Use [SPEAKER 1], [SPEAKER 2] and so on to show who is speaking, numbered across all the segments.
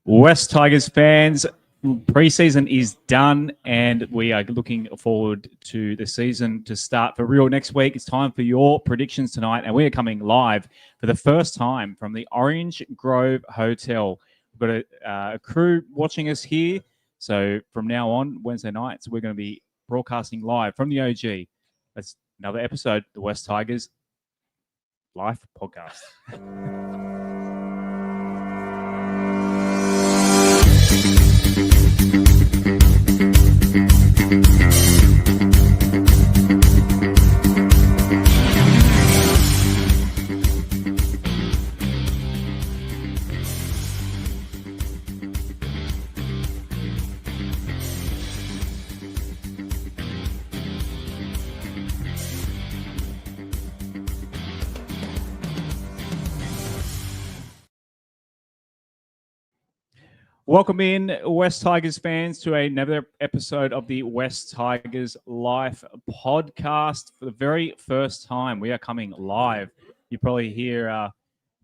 [SPEAKER 1] West Tigers fans, preseason is done and we are looking forward to the season to start for real next week. It's time for your predictions tonight, and we are coming live for the first time from the Orange Grove Hotel. We've got a crew watching us here. So from now on, Wednesday nights, we're going to be broadcasting live from the OG. That's another episode, the West Tigers Live Podcast. Welcome in, West Tigers fans, to another episode of the West Tigers Live Podcast. For the very first time, we are coming live. You probably hear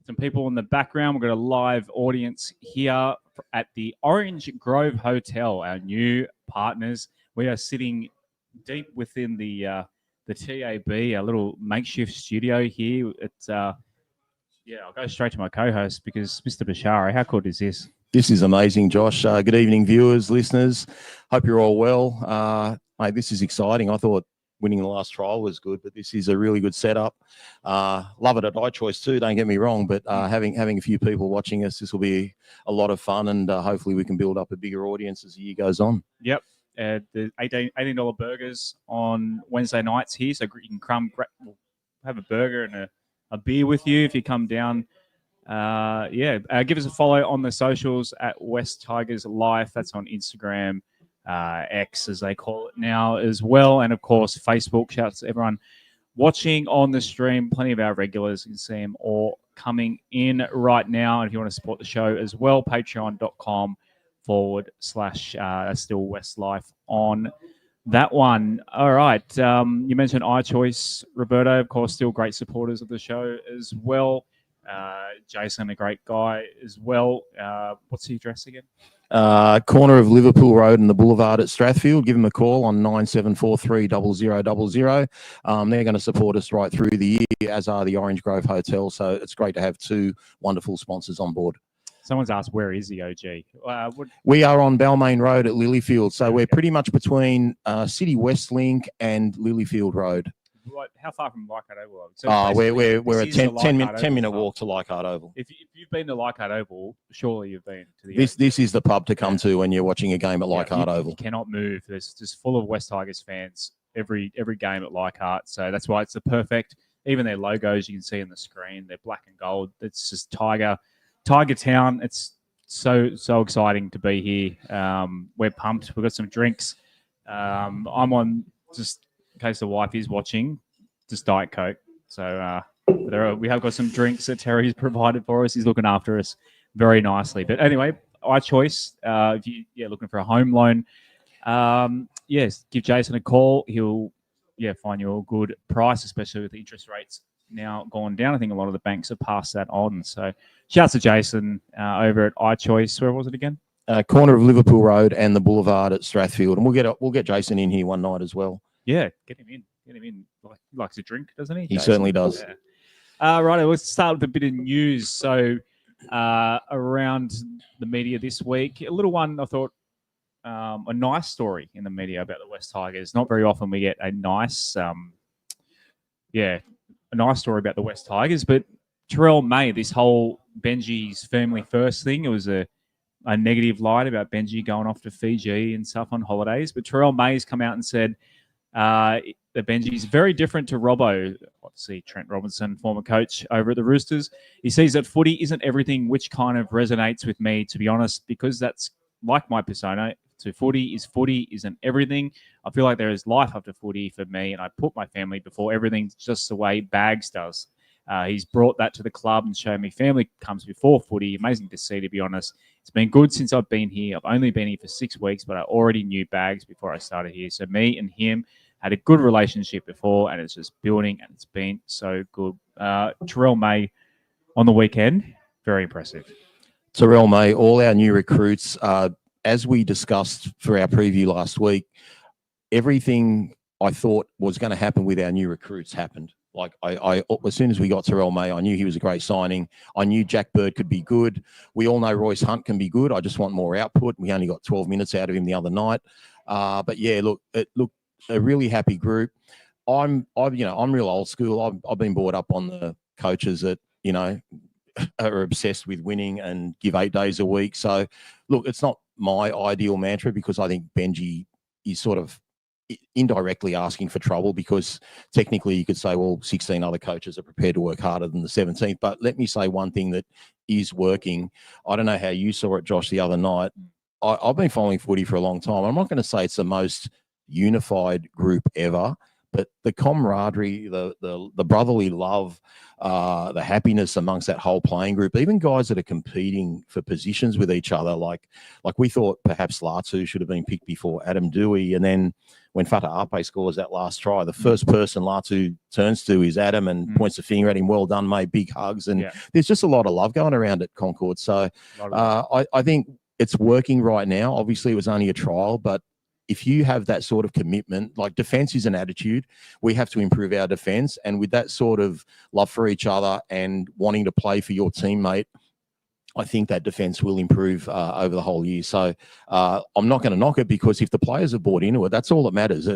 [SPEAKER 1] some people in the background. We've got a live audience here at the Orange Grove Hotel, our new partners. We are sitting deep within the TAB, a little makeshift studio here. It's I'll go straight to my co-host because Mr. Bashara, how good is this?
[SPEAKER 2] This is amazing, Josh. Good evening, viewers, listeners. Hope you're all well. Mate, this is exciting. I thought winning the last trial was good, but this is a really good setup. Love it at iChoice too, don't get me wrong, but having a few people watching us, this will be a lot of fun, and hopefully we can build up a bigger audience as the year goes on.
[SPEAKER 1] Yep. The $18 burgers on Wednesday nights here, so you can have a burger and a beer with you if you come down. Give us a follow on the socials at West Tigers Life. That's on Instagram, X as they call it now as well, and of course Facebook. Shout out to everyone watching on the stream. Plenty of our regulars, you can see them all coming in right now. And if you want to support the show as well, patreon.com/, still West Life on that one. All right. You mentioned iChoice, Roberto, of course, still great supporters of the show as well. Jason, a great guy as well. What's the address again?
[SPEAKER 2] Corner of Liverpool Road and the Boulevard at Strathfield. Give them a call on 9743 0000. They're going to support us right through the year, as are the Orange Grove Hotel. So it's great to have two wonderful sponsors on board.
[SPEAKER 1] Someone's asked, where is the OG?
[SPEAKER 2] We are on Balmain Road at Lilyfield. So we're pretty much between City West Link and Lilyfield Road.
[SPEAKER 1] How far from Leichhardt Oval?
[SPEAKER 2] So we're a 10-minute walk to Leichhardt Oval.
[SPEAKER 1] If you've been to Leichhardt Oval, surely you've been to the.
[SPEAKER 2] This is the pub to come to when you're watching a game at Leichhardt Oval.
[SPEAKER 1] You cannot move. There's just full of West Tigers fans every game at Leichhardt. So that's why it's the perfect. Even their logos you can see on the screen. They're black and gold. It's just Tiger Town. It's so exciting to be here. We're pumped. We've got some drinks. I'm on just. In case the wife is watching, just Diet Coke. So we have got some drinks that Terry's provided for us. He's looking after us very nicely. But anyway, iChoice, if you're looking for a home loan, give Jason a call. He'll find you a good price, especially with the interest rates now gone down. I think a lot of the banks have passed that on. So shouts to Jason over at iChoice. Where was it again?
[SPEAKER 2] Corner of Liverpool Road and the Boulevard at Strathfield. And we'll get Jason in here one night as well.
[SPEAKER 1] Yeah, get him in. He likes to drink, doesn't he?
[SPEAKER 2] He certainly does.
[SPEAKER 1] Yeah. Right, let's start with a bit of news. So around the media this week, a little one, I thought, a nice story in the media about the West Tigers. Not very often we get a nice story about the West Tigers. But Terrell May, this whole Benji's family first thing, it was a negative light about Benji going off to Fiji and stuff on holidays. But Terrell May's come out and said, that Benji's very different to Robbo. Obviously, Trent Robinson, former coach over at the Roosters. He sees that footy isn't everything, which kind of resonates with me, to be honest, because that's like my persona. So footy isn't everything. I feel like there is life after footy for me, and I put my family before everything, just the way Bags does. He's brought that to the club and shown me family comes before footy. Amazing to see, to be honest. It's been good since I've been here. I've only been here for 6 weeks, but I already knew Bags before I started here. So me and him had a good relationship before, and it's just building, and it's been so good. Terrell May on the weekend, very impressive.
[SPEAKER 2] Terrell May, all our new recruits, as we discussed for our preview last week, everything I thought was going to happen with our new recruits happened. Like I, as soon as we got Terrell May, I knew he was a great signing. I knew Jack Bird could be good. We all know Royce Hunt can be good. I just want more output. We only got 12 minutes out of him the other night. But yeah, look, it looked a really happy group. I'm real old school. I've been brought up on the coaches that, are obsessed with winning and give 8 days a week. So look, it's not my ideal mantra because I think Benji is sort of indirectly asking for trouble, because technically you could say, well, 16 other coaches are prepared to work harder than the 17th. But let me say one thing that is working. I don't know how you saw it, Josh, the other night. I've been following footy for a long time. I'm not going to say it's the most unified group ever, but the camaraderie, the brotherly love, the happiness amongst that whole playing group, even guys that are competing for positions with each other, like we thought perhaps Latu should have been picked before Adam Dewey, and then when Fata Ape scores that last try, the first person Latu turns to is Adam and points the finger at him. Well done, mate. Big hugs. And there's just a lot of love going around at Concord. So I think it's working right now. Obviously, it was only a trial, but if you have that sort of commitment, like defense is an attitude, we have to improve our defense. And with that sort of love for each other and wanting to play for your teammate, I think that defense will improve over the whole year. So I'm not going to knock it, because if the players are bought into it, that's all that matters.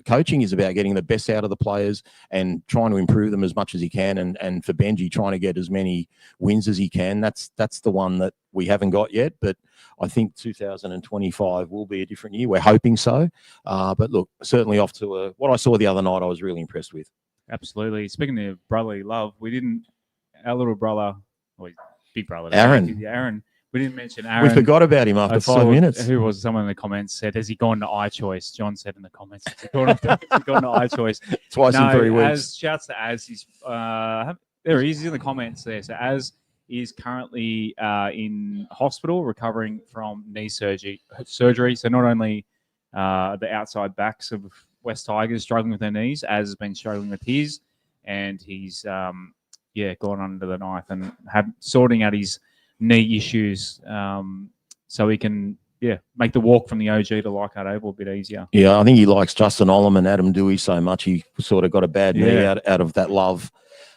[SPEAKER 2] Coaching is about getting the best out of the players and trying to improve them as much as he can. And for Benji, trying to get as many wins as he can. That's the one that we haven't got yet. But I think 2025 will be a different year. We're hoping so. But look, certainly off to what I saw the other night, I was really impressed with.
[SPEAKER 1] Absolutely. Speaking of brotherly love, our little brother, big brother, Aaron. We didn't mention Aaron.
[SPEAKER 2] We forgot about him after 5 minutes.
[SPEAKER 1] Who was someone in the comments said, has he gone to iChoice? John said in the comments, has he gone to iChoice?
[SPEAKER 2] Twice in 3 weeks.
[SPEAKER 1] Shouts to Az. He's there he is in the comments there. So Az is currently in hospital recovering from knee surgery. So not only the outside backs of West Tigers struggling with their knees, Az has been struggling with his, and he's gone under the knife and sorting out his knee issues, so he can make the walk from the OG to Leichhardt Oval a bit easier.
[SPEAKER 2] Yeah, I think he likes Justin Olam and Adam Dewey so much he sort of got a bad knee out of that love.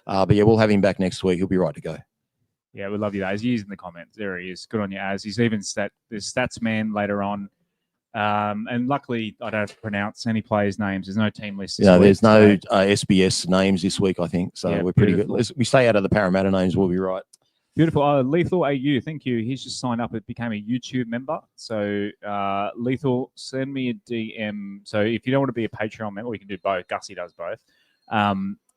[SPEAKER 2] But yeah, we'll have him back next week. He'll be right to go.
[SPEAKER 1] Yeah, we love you, Az. He's in the comments. There he is. Good on you, Az. He's even there's stats man later on. And luckily, I don't have to pronounce any players' names. There's no team list.
[SPEAKER 2] There's no SBS names this week, I think. So we're pretty good. We stay out of the Parramatta names, we'll be right.
[SPEAKER 1] Beautiful. Lethal AU, thank you. He's just signed up. It became a YouTube member. So, Lethal, send me a DM. So, if you don't want to be a Patreon member, we can do both. Gussie does both.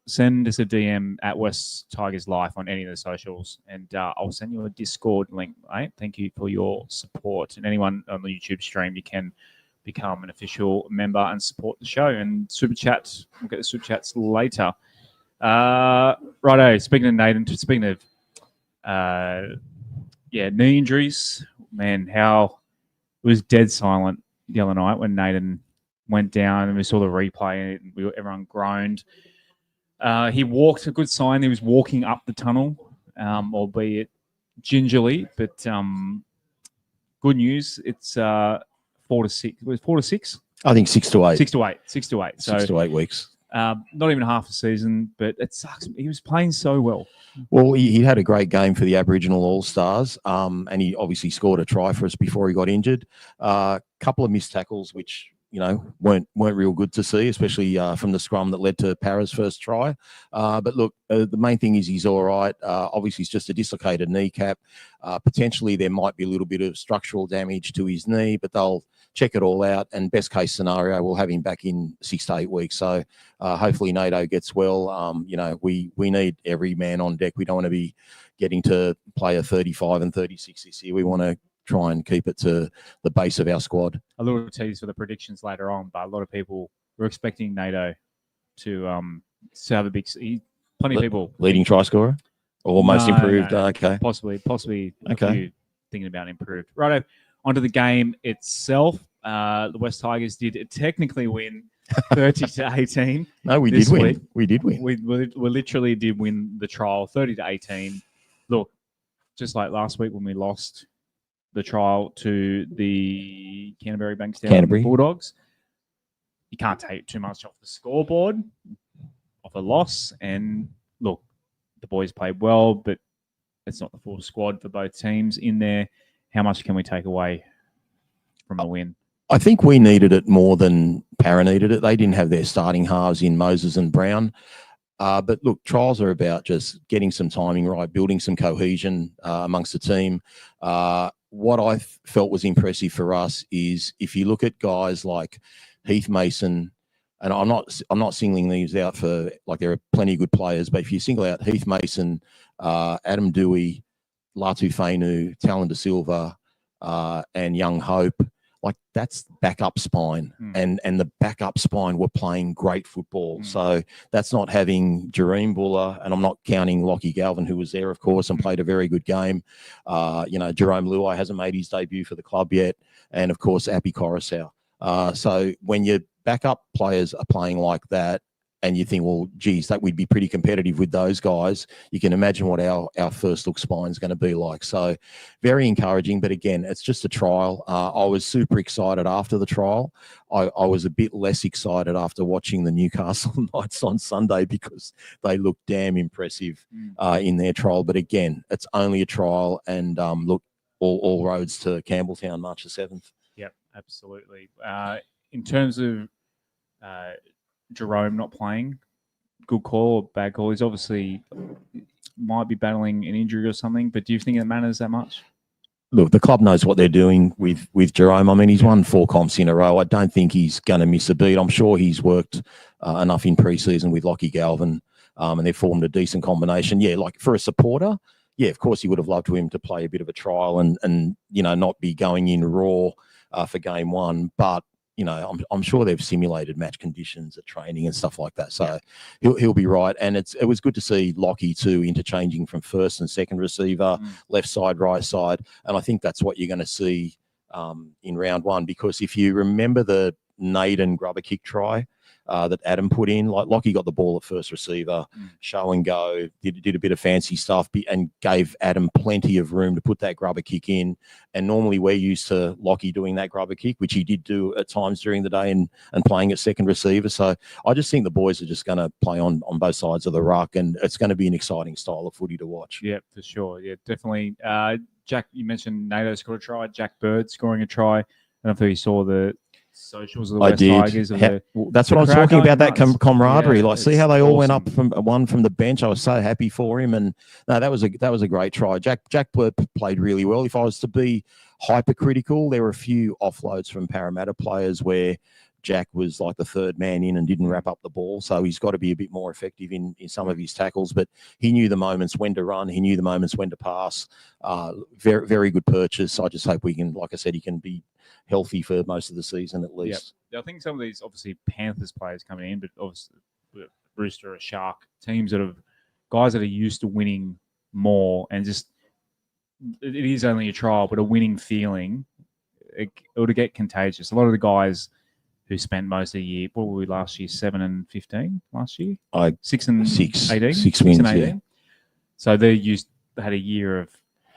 [SPEAKER 1] Send us a DM at West Tigers Life on any of the socials, and I'll send you a Discord link, mate. Thank you for your support. And anyone on the YouTube stream, you can become an official member and support the show. And Super Chat, we'll get the Super Chats later. Righto, speaking of Nathan, speaking of knee injuries, man, how it was dead silent the other night when Nathan went down and we saw the replay and everyone groaned. He walked, a good sign. He was walking up the tunnel, albeit gingerly, but good news. It's 4 to 6. It was 4 to 6?
[SPEAKER 2] I think 6 to 8.
[SPEAKER 1] 6 to 8. 6 to 8.
[SPEAKER 2] 6 to 8 weeks.
[SPEAKER 1] Not even half a season, but it sucks. He was playing so well.
[SPEAKER 2] Well, he had a great game for the Aboriginal All-Stars, and he obviously scored a try for us before he got injured. Couple of missed tackles, which weren't real good to see, especially from the scrum that led to Para's first try. But look, the main thing is he's all right. Obviously, it's just a dislocated kneecap. Potentially, there might be a little bit of structural damage to his knee, but they'll check it all out. And best case scenario, we'll have him back in 6 to 8 weeks. So hopefully, NATO gets well. We need every man on deck. We don't want to be getting to player 35 and 36 this year. We want to try and keep it to the base of our squad.
[SPEAKER 1] A little tease for the predictions later on, but a lot of people were expecting NATO to have a big. Plenty of people
[SPEAKER 2] leading try scorer or most improved.
[SPEAKER 1] No.
[SPEAKER 2] Okay,
[SPEAKER 1] possibly.
[SPEAKER 2] Okay,
[SPEAKER 1] thinking about improved. Right, onto the game itself. The West Tigers did technically win 30 to 18.
[SPEAKER 2] No, we did win. We did win.
[SPEAKER 1] We literally did win the trial 30 to 18. Look, just like last week when we lost the trial to the Canterbury Bankstown Bulldogs, you can't take too much off the scoreboard, off a loss. And look, the boys played well, but it's not the full squad for both teams in there. How much can we take away from the win?
[SPEAKER 2] I think we needed it more than Para needed it. They didn't have their starting halves in Moses and Brown. But look, trials are about just getting some timing right, building some cohesion amongst the team. What I felt was impressive for us is if you look at guys like Heath Mason, and I'm not singling these out for, like, there are plenty of good players, but if you single out Heath Mason, Adam Dewey, Latu Fainu, Talon De Silva, and Young Hope, like, that's backup spine, and the backup spine were playing great football. So that's not having Jerome Buller, and I'm not counting Lockie Galvin, who was there, of course, and played a very good game. Jerome Luai hasn't made his debut for the club yet, and of course Appy Coruscant. So when your backup players are playing like that, and you think, well, geez, that we'd be pretty competitive with those guys, you can imagine what our first look spine is going to be like. So very encouraging, but again, it's just a trial. I was super excited after the trial. I was a bit less excited after watching the Newcastle Knights on Sunday because they looked damn impressive in their trial. But again, it's only a trial, and look, all roads to Campbelltown, March the 7th.
[SPEAKER 1] Yep, absolutely. In terms of Jerome not playing, good call or bad call? He's obviously might be battling an injury or something, but do you think it matters that much?
[SPEAKER 2] Look, the club knows what they're doing with Jerome. I mean, he's won 4 comps in a row. I don't think he's going to miss a beat. I'm sure he's worked enough in pre-season with Lockie Galvin, and they've formed a decent combination. Yeah, like for a supporter, yeah, of course he would have loved him to play a bit of a trial and not be going in raw for game 1, but I'm sure they've simulated match conditions at training and stuff like that. So he'll be right. And it was good to see Lockie too interchanging from first and second receiver, left side, right side. And I think that's what you're going to see in round 1, because if you remember the Naden grubber kick try that Adam put in, like Lockie got the ball at first receiver, show and go, did a bit of fancy stuff and gave Adam plenty of room to put that grubber kick in. And normally we're used to Lockie doing that grubber kick, which he did do at times during the day and playing at second receiver. So I just think the boys are just going to play on both sides of the ruck, and it's going to be an exciting style of footy to watch.
[SPEAKER 1] Yeah, for sure. Yeah, definitely. Jack, you mentioned Nato scored a try, Jack Bird scoring a try. I don't know if you saw the socials of the West Tigers.
[SPEAKER 2] That's what I was talking about, that camaraderie. Yeah, see how they all went up from the bench. I was so happy for him, and no, that was a great try. Jack Bird played really well. If I was to be hypercritical, there were a few offloads from Parramatta players where Jack was like the third man in and didn't wrap up the ball. So he's got to be a bit more effective in some of his tackles, but he knew the moments when to run. He knew the moments when to pass. Very, very good purchase. I just hope we can, like I said, he can be healthy for most of the season at least.
[SPEAKER 1] Yep. I think some of these, obviously, Panthers players coming in, but obviously Brewster, a Shark, teams guys that are used to winning more, and just, it is only a trial, but a winning feeling, it would get contagious. A lot of the guys who spent most of the year, what were we last year, 7 and 15 last year? 6 and 18?
[SPEAKER 2] 6 wins, and 18. Yeah.
[SPEAKER 1] So they had a year of,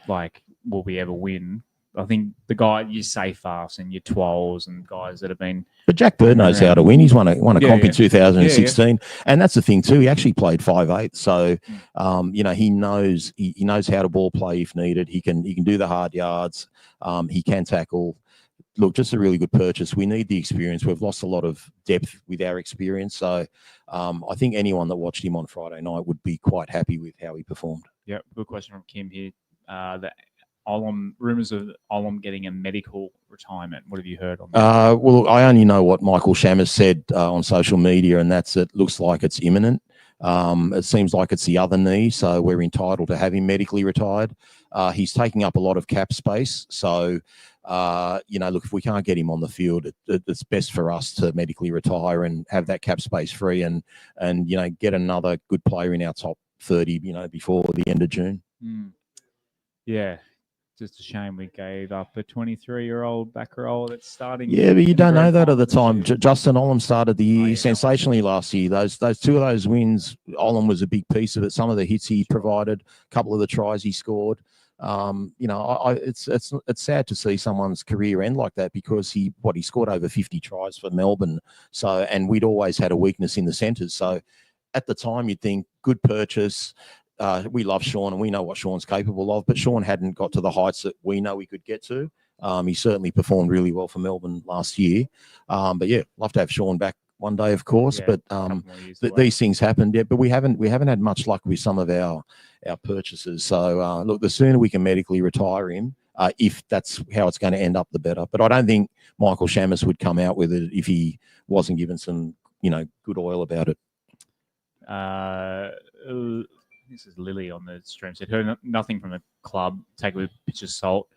[SPEAKER 1] like, will we ever win? I think the guy, your Safehalves and your Twals and guys that have been...
[SPEAKER 2] But Jack Bird knows how to win. He's won a comp in 2016. And that's the thing too. He actually played 5'8". So, he knows how to ball play if needed. He can do the hard yards. He can tackle. Look, just a really good purchase. We need the experience. We've lost a lot of depth with our experience. So I think anyone that watched him on Friday night would be quite happy with how he performed.
[SPEAKER 1] Yeah, good question from Kim here. The Olam, rumours of Olam getting a medical retirement. What have you heard on that?
[SPEAKER 2] Well, I only know what Michael Shammers said on social media, and it looks like it's imminent. It seems like it's the other knee, so we're entitled to have him medically retired. He's taking up a lot of cap space, so look, if we can't get him on the field, it's best for us to medically retire and have that cap space free, and get another good player in our top 30, before the end of June.
[SPEAKER 1] Yeah. Just a shame we gave up a 23-year-old back row that's starting.
[SPEAKER 2] Yeah, but you don't know that at the time. Justin Olam started the year sensationally last year. Those 2 of those wins, Olam was a big piece of it. Some of the hits he provided, a couple of the tries he scored. It's sad to see someone's career end like that, because he scored over 50 tries for Melbourne. So, and we'd always had a weakness in the centres. So at the time you'd think good purchase. We love Sean and we know what Sean's capable of, but Sean hadn't got to the heights that we know he could get to. He certainly performed really well for Melbourne last year. But yeah, love to have Sean back one day, of course.
[SPEAKER 1] Yeah,
[SPEAKER 2] but these things happen. Yeah, but we haven't had much luck with some of our purchases. So look, the sooner we can medically retire him, if that's how it's going to end up, the better. But I don't think Michael Shamus would come out with it if he wasn't given some, good oil about it.
[SPEAKER 1] This is Lily on the stream. Said heard nothing from the club. Take it with a pinch of salt.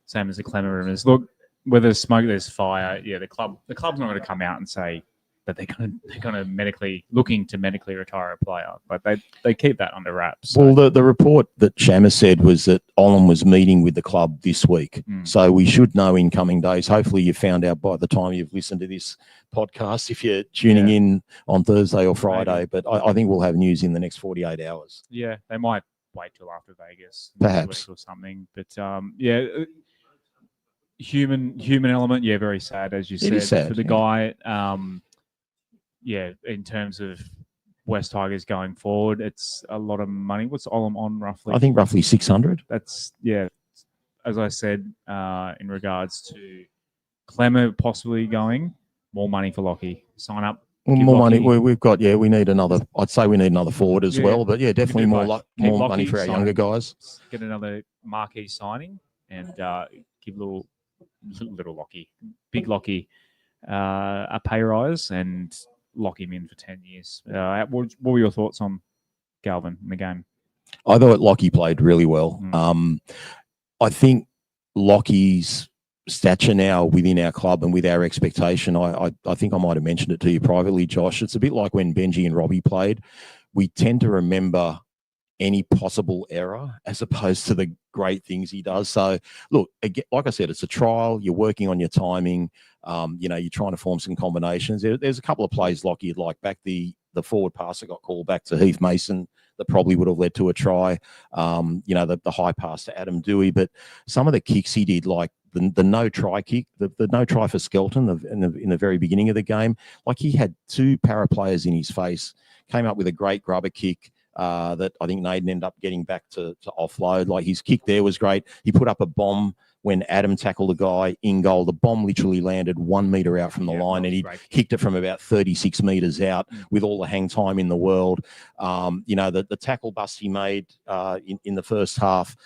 [SPEAKER 1] Same as the Clemmer rumors. Look, where there's smoke, there's fire. Yeah, the club's not going to come out and say that they're going to looking to medically retire a player, but they keep that under wraps. So.
[SPEAKER 2] Well, the report that Shamus said was that Olam was meeting with the club this week, so we should know in coming days. Hopefully, you found out by the time you've listened to this podcast, if you're tuning in on Thursday or Friday. Maybe. But I think we'll have news in the next 48 hours.
[SPEAKER 1] Yeah, they might wait till after Vegas,
[SPEAKER 2] perhaps,
[SPEAKER 1] or something. But human element. Yeah, very sad, as you said.
[SPEAKER 2] It is sad,
[SPEAKER 1] for the guy. In terms of West Tigers going forward, it's a lot of money. What's Olam on roughly?
[SPEAKER 2] I think roughly 600.
[SPEAKER 1] That's, as I said, in regards to Clemmer possibly going, more money for Lockie. Sign up.
[SPEAKER 2] More money. We've got, we need another, I'd say we need another forward as well. But definitely more money for our younger guys.
[SPEAKER 1] Get another marquee signing and give little Lockie, big Lockie, a pay rise and lock him in for 10 years. What were your thoughts on Galvin in the game?
[SPEAKER 2] I thought Lockie played really well. I think Lockie's stature now within our club and with our expectation, I think I might have mentioned it to you privately, Josh. It's a bit like when Benji and Robbie played. We tend to remember any possible error as opposed to the great things he does. So look, again, like I said, it's a trial. You're working on your timing. You're trying to form some combinations. There's a couple of plays Lockie had like back the forward pass that got called back to Heath Mason that probably would have led to a try. The high pass to Adam Dewey, but some of the kicks he did, like the no try kick, the no try for Skelton in the very beginning of the game, like he had two para players in his face, came up with a great grubber kick. That I think Naden ended up getting back to offload. Like his kick there was great. He put up a bomb when Adam tackled the guy in goal. The bomb literally landed 1 meter out from the line, and he kicked it from about 36 meters out with all the hang time in the world. The tackle bust he made in the first half,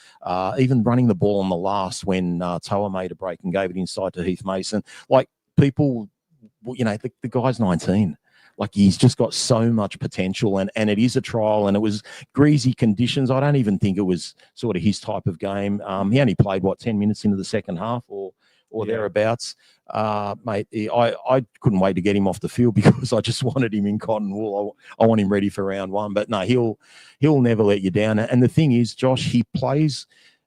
[SPEAKER 2] even running the ball on the last when Toa made a break and gave it inside to Heath Mason. Like people, the guy's 19. Like he's just got so much potential, and it is a trial, and it was greasy conditions. I don't even think it was sort of his type of game. He only played 10 minutes into the second half or thereabouts. Mate, I couldn't wait to get him off the field because I just wanted him in cotton wool. I want him ready for round one. But no, he'll never let you down. And the thing is, Josh, he plays.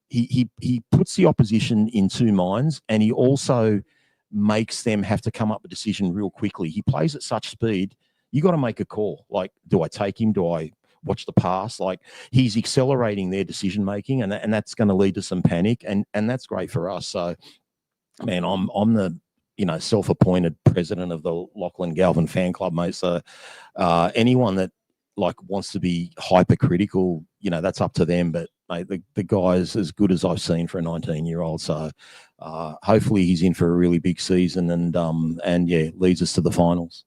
[SPEAKER 2] He puts the opposition in two minds, and he also makes them have to come up with a decision real quickly. He plays at such speed. You got to make a call. Like, do I take him? Do I watch the pass? Like, he's accelerating their decision making, and that's going to lead to some panic, and that's great for us. So, man, I'm the self-appointed president of the Lachlan Galvin fan club, mate. So, anyone that wants to be hypercritical, that's up to them. But mate, the guy's as good as I've seen for a 19-year-old. So, hopefully he's in for a really big season, and leads us to the finals.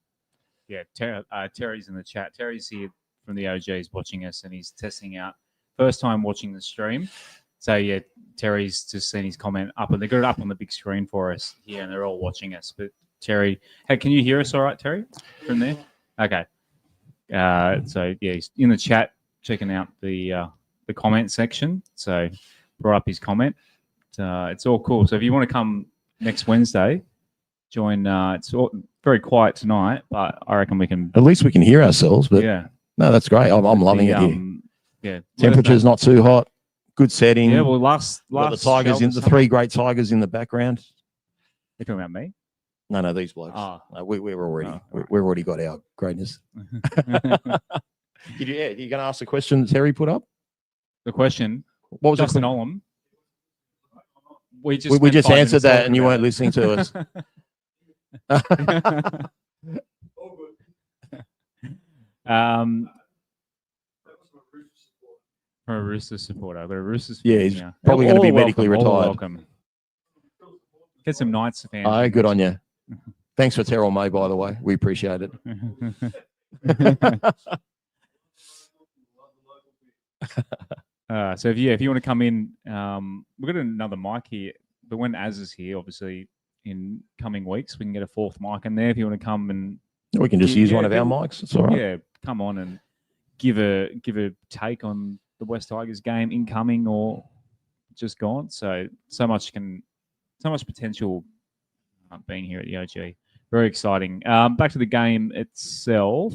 [SPEAKER 1] Yeah, Terry's in the chat. Terry's here from the OGs watching us, and he's testing out. First time watching the stream. So, yeah, Terry's just seen his comment up, and they got it up on the big screen for us here, and they're all watching us. But, Terry, hey, can you hear us all right, Terry, from there? Okay. So, yeah, he's in the chat checking out the comment section. So, brought up his comment. It's all cool. So, if you want to come next Wednesday, join. It's all very quiet tonight, but I reckon we can.
[SPEAKER 2] At least we can hear ourselves. But
[SPEAKER 1] yeah,
[SPEAKER 2] no, that's great. I'm loving it here.
[SPEAKER 1] Yeah,
[SPEAKER 2] temperature's not too hot. Good setting.
[SPEAKER 1] Yeah, well, last
[SPEAKER 2] the Tigers in the three great Tigers in the background.
[SPEAKER 1] You're talking about me?
[SPEAKER 2] No, these blokes.
[SPEAKER 1] Oh.
[SPEAKER 2] No, we're already got our greatness. You going to ask the question that Terry put up?
[SPEAKER 1] The question.
[SPEAKER 2] What was
[SPEAKER 1] Justin Olam? We just
[SPEAKER 2] just answered that, and you weren't listening to us.
[SPEAKER 1] From a Roosters supporter. I've got a Roosters
[SPEAKER 2] Yeah,
[SPEAKER 1] fan
[SPEAKER 2] he's
[SPEAKER 1] now.
[SPEAKER 2] probably going to be
[SPEAKER 1] All
[SPEAKER 2] medically
[SPEAKER 1] welcome, all
[SPEAKER 2] retired.
[SPEAKER 1] welcome. Get some Knights fans.
[SPEAKER 2] Oh, good on you. Thanks for Terrell May, by the way. We appreciate it.
[SPEAKER 1] So if you want to come in, we've got another mic here. But when Az is here, obviously in coming weeks, we can get a fourth mic in there. If you want to come and
[SPEAKER 2] we can just use one of our mics. It's all right.
[SPEAKER 1] Yeah, come on and give a take on the West Tigers game incoming or just gone. So much potential being here at the OG. Very exciting. Back to the game itself.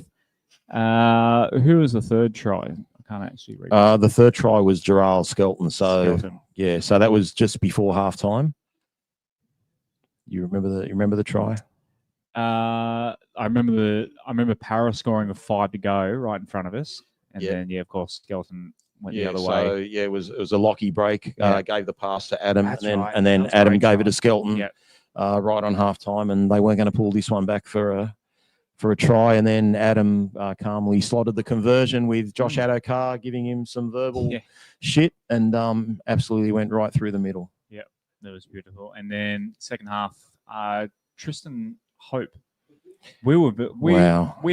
[SPEAKER 1] Who was the third try? I can't actually read.
[SPEAKER 2] The third try was Gerald Skelton. So yeah, so that was just before halftime. You remember the try?
[SPEAKER 1] I remember Para scoring with 5 to go right in front of us, and then of course Skelton went the other way.
[SPEAKER 2] So yeah, it was a Lockie break. Gave the pass to Adam,
[SPEAKER 1] That's
[SPEAKER 2] and then
[SPEAKER 1] right.
[SPEAKER 2] and then Adam gave it to Skelton.
[SPEAKER 1] Yeah.
[SPEAKER 2] Right on halftime, and they weren't going to pull this one back for a try. And then Adam calmly slotted the conversion with Josh Adokar giving him some verbal shit, and absolutely went right through the middle.
[SPEAKER 1] Yeah, that was beautiful. And then second half, Tristan Hope. We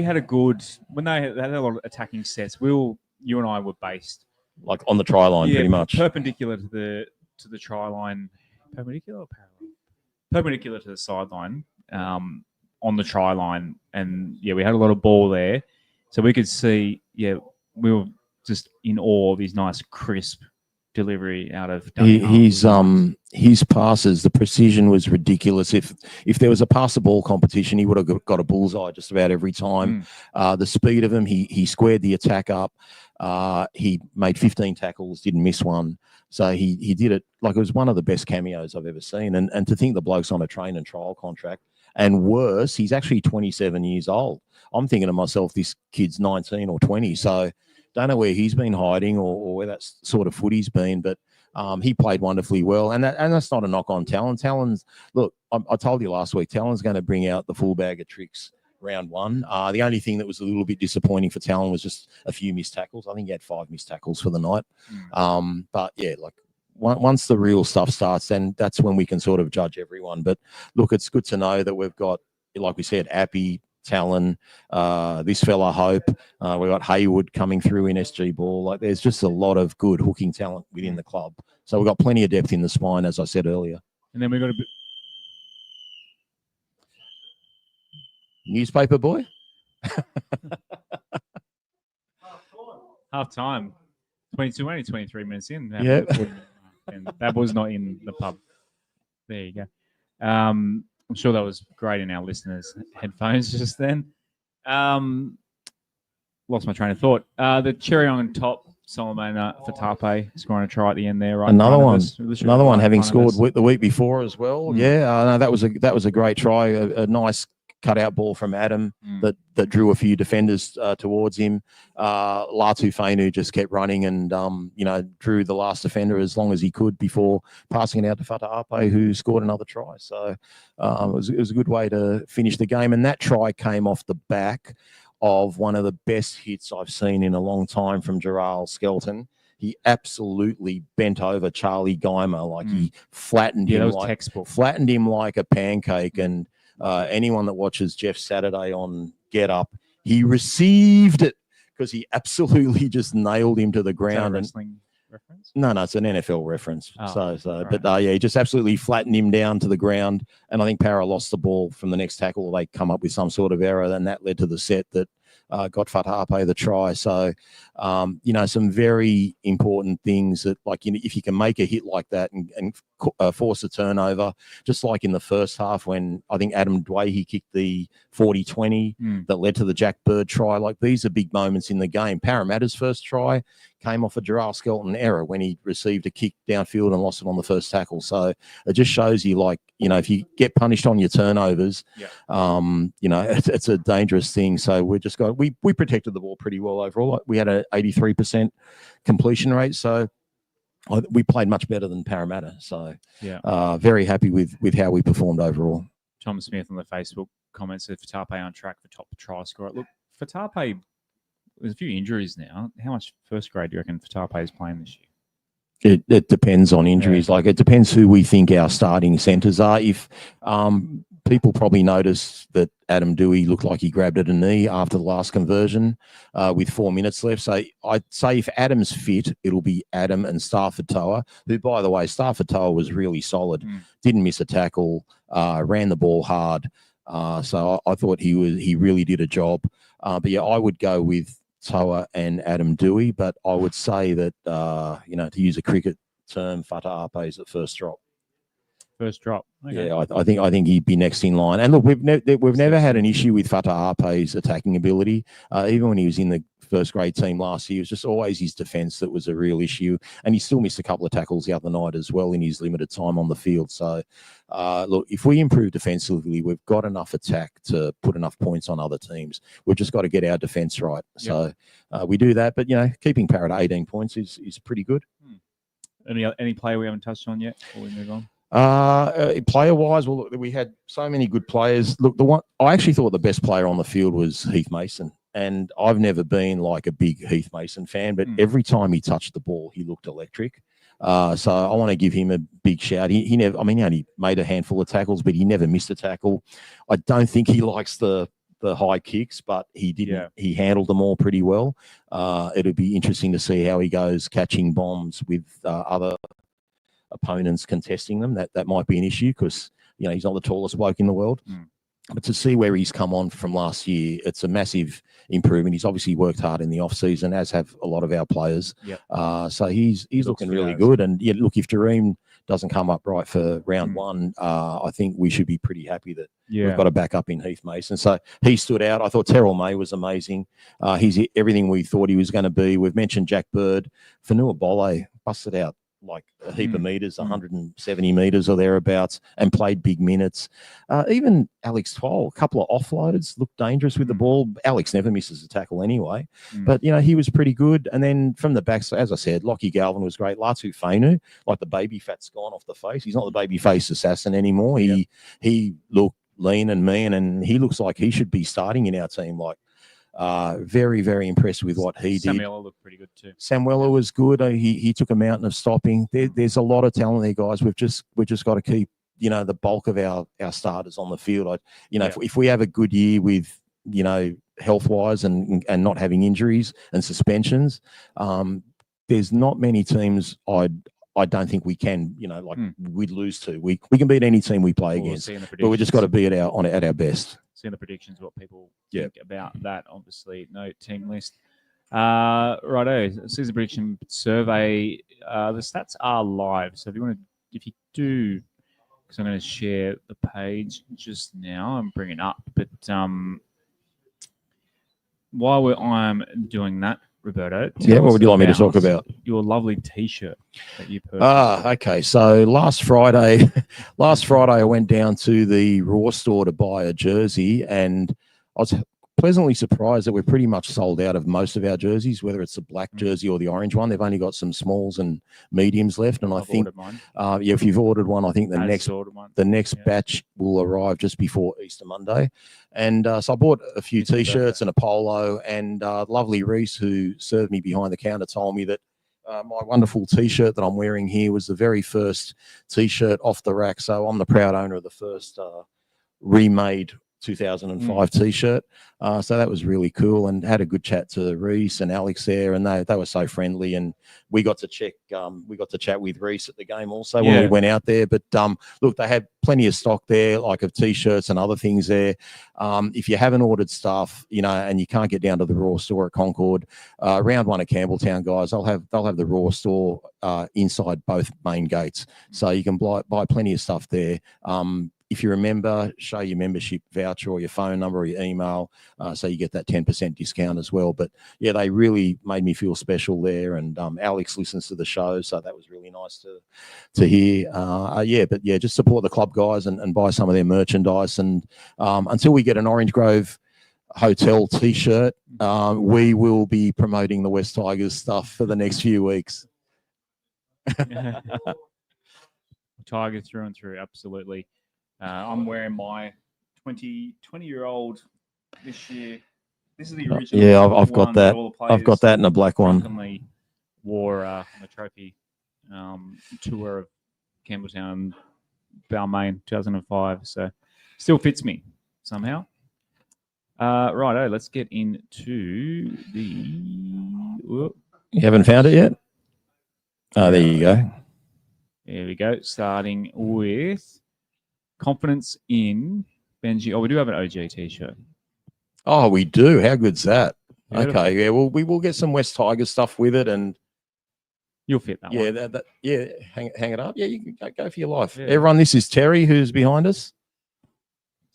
[SPEAKER 1] had a good when they had a lot of attacking sets. You and I were based
[SPEAKER 2] like on the try line, pretty much
[SPEAKER 1] perpendicular to the try line, perpendicular or parallel? Perpendicular to the sideline, on the try line, and we had a lot of ball there, so we could see. We were just in awe of his nice crisp delivery out of
[SPEAKER 2] his passes. The precision was ridiculous. If there was a pass the ball competition, he would have got a bullseye just about every time. The speed of him, he squared the attack up. He made 15 tackles, didn't miss one. So he did it like it was one of the best cameos I've ever seen. And to think the bloke's on a train and trial contract, and worse, he's actually 27 years old. I'm thinking to myself, this kid's 19 or 20. So don't know where he's been hiding or where that sort of footy's been, but he played wonderfully well. And that's not a knock on Talon. Talon's, look, I told you last week, Talon's going to bring out the full bag of tricks round one. The only thing that was a little bit disappointing for Talon was just a few missed tackles. I think he had 5 missed tackles for the night. But yeah, like once the real stuff starts, then that's when we can sort of judge everyone. But look, it's good to know that we've got, like we said, Appy, Talon, this fella Hope. We've got Haywood coming through in SG ball. Like there's just a lot of good hooking talent within the club. So we've got plenty of depth in the spine, as I said earlier.
[SPEAKER 1] And then we've got a bit.
[SPEAKER 2] Newspaper boy?
[SPEAKER 1] Half time. only 23 minutes in.
[SPEAKER 2] Yeah.
[SPEAKER 1] And that was not in the pub. There you go. I'm sure that was great in our listeners' headphones just then. Lost my train of thought. The cherry on top, Solomon Fatape scoring a try at the end there. Right,
[SPEAKER 2] another one having scored the week before as well. No, that was a great try. A nice cutout ball from Adam that drew a few defenders towards him. Latu Fainu just kept running and drew the last defender as long as he could before passing it out to Fatape, who scored another try. So it was a good way to finish the game. And that try came off the back of one of the best hits I've seen in a long time from Gerald Skelton. He absolutely bent over Charlie Geimer, like he flattened him like a pancake. And anyone that watches Jeff Saturday on Get Up, he received it because he absolutely just nailed him to the ground.
[SPEAKER 1] Is that a wrestling reference?
[SPEAKER 2] No, it's an NFL reference.
[SPEAKER 1] Right.
[SPEAKER 2] But he just absolutely flattened him down to the ground. And I think Para lost the ball from the next tackle. They come up with some sort of error, and that led to the set that got Fatape the try. So, some very important things that, like, if you can make a hit like that and force a turnover, just like in the first half when I think Adam Dwayne kicked the 40-20 that led to the Jack Bird try. Like, these are big moments in the game. Parramatta's first try came off a Gerald Skelton error when he received a kick downfield and lost it on the first tackle. So it just shows you, like, if you get punished on your turnovers, it's a dangerous thing. So we protected the ball pretty well overall. We had an 83% completion rate. So we played much better than Parramatta. So
[SPEAKER 1] yeah,
[SPEAKER 2] very happy with how we performed overall.
[SPEAKER 1] Tom Smith on the Facebook comments said Fatape on track for top try scorer. Look, Fatape, there's a few injuries now. How much first grade do you reckon Fatape is playing this year?
[SPEAKER 2] It depends on injuries. Like, it depends who we think our starting centres are. If people probably noticed that Adam Dewey looked like he grabbed at a knee after the last conversion with 4 minutes left. So I'd say if Adam's fit, it'll be Adam and Stafford Toa, who, by the way, Stafford Toa was really solid, didn't miss a tackle, ran the ball hard. So I thought he really did a job. But yeah, I would go with Toa and Adam Dewey, but I would say that to use a cricket term, Fatape is at first drop.
[SPEAKER 1] First drop. Okay.
[SPEAKER 2] Yeah, I think he'd be next in line. And look, we've never had an issue with Fatape's attacking ability. Even when he was in the first grade team last year, it was just always his defence that was a real issue. And he still missed a couple of tackles the other night as well in his limited time on the field. So, look, if we improve defensively, we've got enough attack to put enough points on other teams. We've just got to get our defence right. Yep. So we do that. But, keeping Parrot at 18 points is pretty good.
[SPEAKER 1] Any player we haven't touched on yet before we move on?
[SPEAKER 2] Player-wise, well, look, we had so many good players. Look, I actually thought the best player on the field was Heath Mason. And I've never been like a big Heath Mason fan, but every time he touched the ball, he looked electric. So I want to give him a big shout. He only made a handful of tackles, but he never missed a tackle. I don't think he likes the high kicks, but he didn't. Yeah. He handled them all pretty well. It'll be interesting to see how he goes catching bombs with other opponents contesting them. That might be an issue because he's not the tallest bloke in the world. But to see where he's come on from last year, it's a massive improvement. He's obviously worked hard in the off season, as have a lot of our players. Yep. So he's looking really good. And yeah, look, if Jareem doesn't come up right for round one, I think we should be pretty happy that we've got a backup in Heath Mason. So he stood out. I thought Terrell May was amazing. He's everything we thought he was going to be. We've mentioned Jack Bird. Fanua Bole busted out like a heap of meters, 170 meters or thereabouts, and played big minutes. Even Alex Twal, a couple of offloaders, looked dangerous with the ball. Alex never misses a tackle anyway, but he was pretty good. And then from the back, as I said, Lockie Galvin was great. Latu Fainu, like the baby fat's gone off the face. He's not the baby face assassin anymore. He looked lean and mean, and he looks like he should be starting in our team. Like, very, very impressed with what he did.
[SPEAKER 1] Samuela looked pretty good too.
[SPEAKER 2] Samuela was good. He took a mountain of stopping. There's a lot of talent there, guys. We've just got to keep the bulk of our starters on the field. If we have a good year with health wise and not having injuries and suspensions, there's not many teams I don't think we can we'd lose to. We can beat any team we play against, but we just got to be at our best.
[SPEAKER 1] Seeing the predictions, what people think about that. Obviously, no team list. Righto, season prediction survey. The stats are live, so if you do, because I'm going to share the page just now and bring it up. But while I'm doing that, Roberto,
[SPEAKER 2] what would you like me to talk about?
[SPEAKER 1] Your lovely T-shirt that you purchased.
[SPEAKER 2] Okay. So last Friday, I went down to the Raw store to buy a jersey, and I was pleasantly surprised that we're pretty much sold out of most of our jerseys, whether it's the black jersey or the orange one. They've only got some smalls and mediums left, and I think, if you've ordered one, I think the next batch will arrive just before Easter Monday. And so I bought a few T-shirts and a polo, and lovely Reese, who served me behind the counter, told me that my wonderful T-shirt that I'm wearing here was the very first T-shirt off the rack. So I'm the proud owner of the first remade 2005 T-shirt. So that was really cool, and had a good chat to Reese and Alex there, and they were so friendly, and we got to chat with Reese at the game also when we went out there. But look, they had plenty of stock there, like of T-shirts and other things there. If you haven't ordered stuff, and you can't get down to the Raw store at Concord, round one at Campbelltown, guys, they'll have the Raw store inside both main gates, so you can buy plenty of stuff there. If you're a member, show your membership voucher or your phone number or your email, so you get that 10% discount as well. But yeah, they really made me feel special there. And Alex listens to the show, so that was really nice to hear. Just support the club guys and buy some of their merchandise. And until we get an Orange Grove Hotel T-shirt, we will be promoting the West Tigers stuff for the next few weeks.
[SPEAKER 1] Tiger through and through, absolutely. I'm wearing my 20-year-old this year. This is the original.
[SPEAKER 2] Yeah, I've got
[SPEAKER 1] one
[SPEAKER 2] that.
[SPEAKER 1] all the
[SPEAKER 2] I've got
[SPEAKER 1] players
[SPEAKER 2] that in a black one.
[SPEAKER 1] drunkenly wore on the trophy tour of Campbelltown, Balmain, 2005. So still fits me somehow. Righto, let's get into the. Whoop.
[SPEAKER 2] You haven't found it yet? Oh, there you go.
[SPEAKER 1] There we go. Starting with confidence in Benji. Oh, we do have an OG t-shirt.
[SPEAKER 2] Oh, we do. How good's that?
[SPEAKER 1] Beautiful.
[SPEAKER 2] Okay, yeah. Well, we will get some West Tigers stuff with it, and
[SPEAKER 1] you'll fit that one.
[SPEAKER 2] Yeah, hang it up. Yeah, you can go for your life.
[SPEAKER 1] Yeah.
[SPEAKER 2] Everyone, this is Terry who's behind us.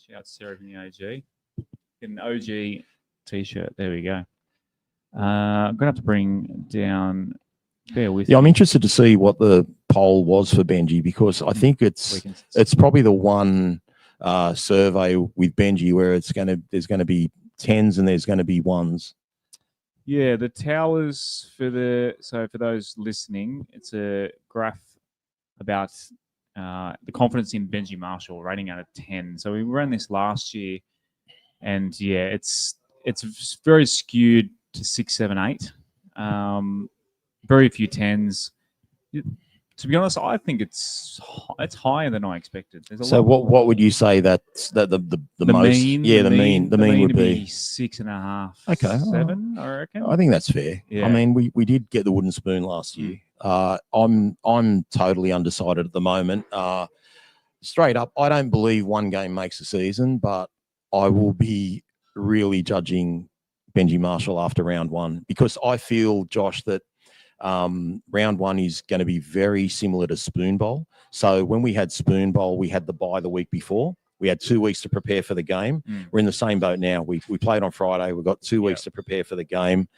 [SPEAKER 1] Shout out to Sarah from the OG. Get an OG t-shirt. There we go. I'm gonna have to bring down. Bear with.
[SPEAKER 2] Yeah, I'm interested to see what the poll was for Benji, because I think it's probably the one survey with Benji where there's gonna be 10s and there's gonna be 1s.
[SPEAKER 1] Yeah, the towers for those listening, it's a graph about the confidence in Benji Marshall rating out of 10. So we ran this last year, and yeah, it's very skewed to 6, 7, 8. Very few 10s. To be honest, I think it's higher than I expected.
[SPEAKER 2] So what would you say that's the most?
[SPEAKER 1] Mean,
[SPEAKER 2] yeah, the mean would be
[SPEAKER 1] 6.5.
[SPEAKER 2] Okay,
[SPEAKER 1] 7, I reckon.
[SPEAKER 2] I think that's fair.
[SPEAKER 1] Yeah.
[SPEAKER 2] I mean, we did get the wooden spoon last year. I'm totally undecided at the moment. Straight up, I don't believe one game makes a season, but I will be really judging Benji Marshall after round 1, because I feel, Josh, that round 1 is going to be very similar to Spoon Bowl. So when we had Spoon Bowl, we had the bye the week before. We had 2 weeks to prepare for the game. We're in the same boat now. We played on Friday. We've got 2 weeks to prepare for the game.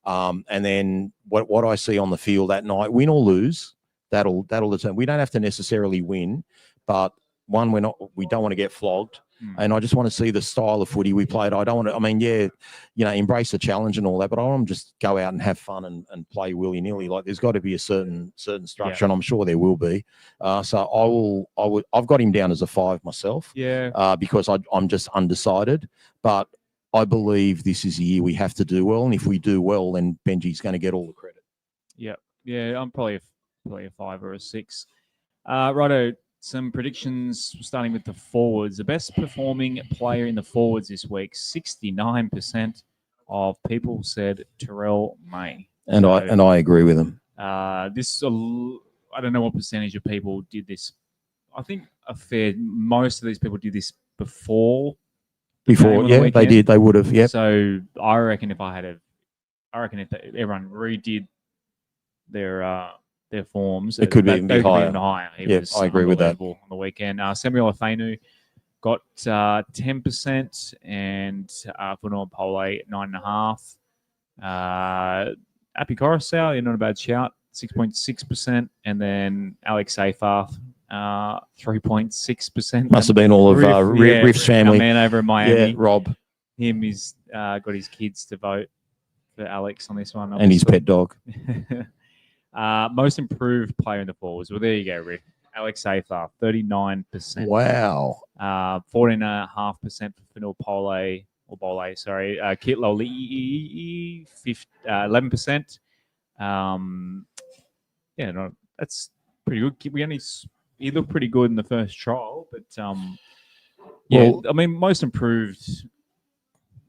[SPEAKER 2] And then what I see on the field that night, win or lose, that'll determine. We don't have to necessarily win, but we don't want to get flogged. And I just want to see the style of footy we played. I don't want to, I mean, embrace the challenge and all that, but I want to just go out and have fun and play willy-nilly. Like, there's got to be a certain structure, and I'm sure there will be. So I've got him down as a 5 myself.
[SPEAKER 1] Yeah.
[SPEAKER 2] Because I'm just undecided. But I believe this is the year we have to do well, and if we do well, then Benji's going to get all the credit.
[SPEAKER 1] Yeah. Yeah, I'm probably a 5 or a 6. Righto. Some predictions starting with the forwards. The best performing player in the forwards this week, 69% of people said Terrell May.
[SPEAKER 2] And I agree with them.
[SPEAKER 1] I don't know what percentage of people did this. I think most of these people did this before.
[SPEAKER 2] Yeah, they did. They would have. Yeah.
[SPEAKER 1] So I reckon if everyone redid their forms,
[SPEAKER 2] it could be higher.
[SPEAKER 1] I
[SPEAKER 2] agree with that.
[SPEAKER 1] On the weekend, Samuel Afenu got 10%, and Funua Pole 9.5. Appy Coruscant, not a bad shout, 6.6%, and then Alex Seyfarth, 3.6%.
[SPEAKER 2] Must have been all of Riff's family.
[SPEAKER 1] Man over in Miami.
[SPEAKER 2] Yeah, Rob.
[SPEAKER 1] He's got his kids to vote for Alex on this one,
[SPEAKER 2] obviously. And his pet dog.
[SPEAKER 1] Most improved player in the forwards. Well, there you go, Rick. Alex Seyfarth, 39%.
[SPEAKER 2] Wow.
[SPEAKER 1] 14.5% for Fanil Bole. Sorry. Kit Loli, 11%. That's pretty good. He looked pretty good in the first trial, but most improved.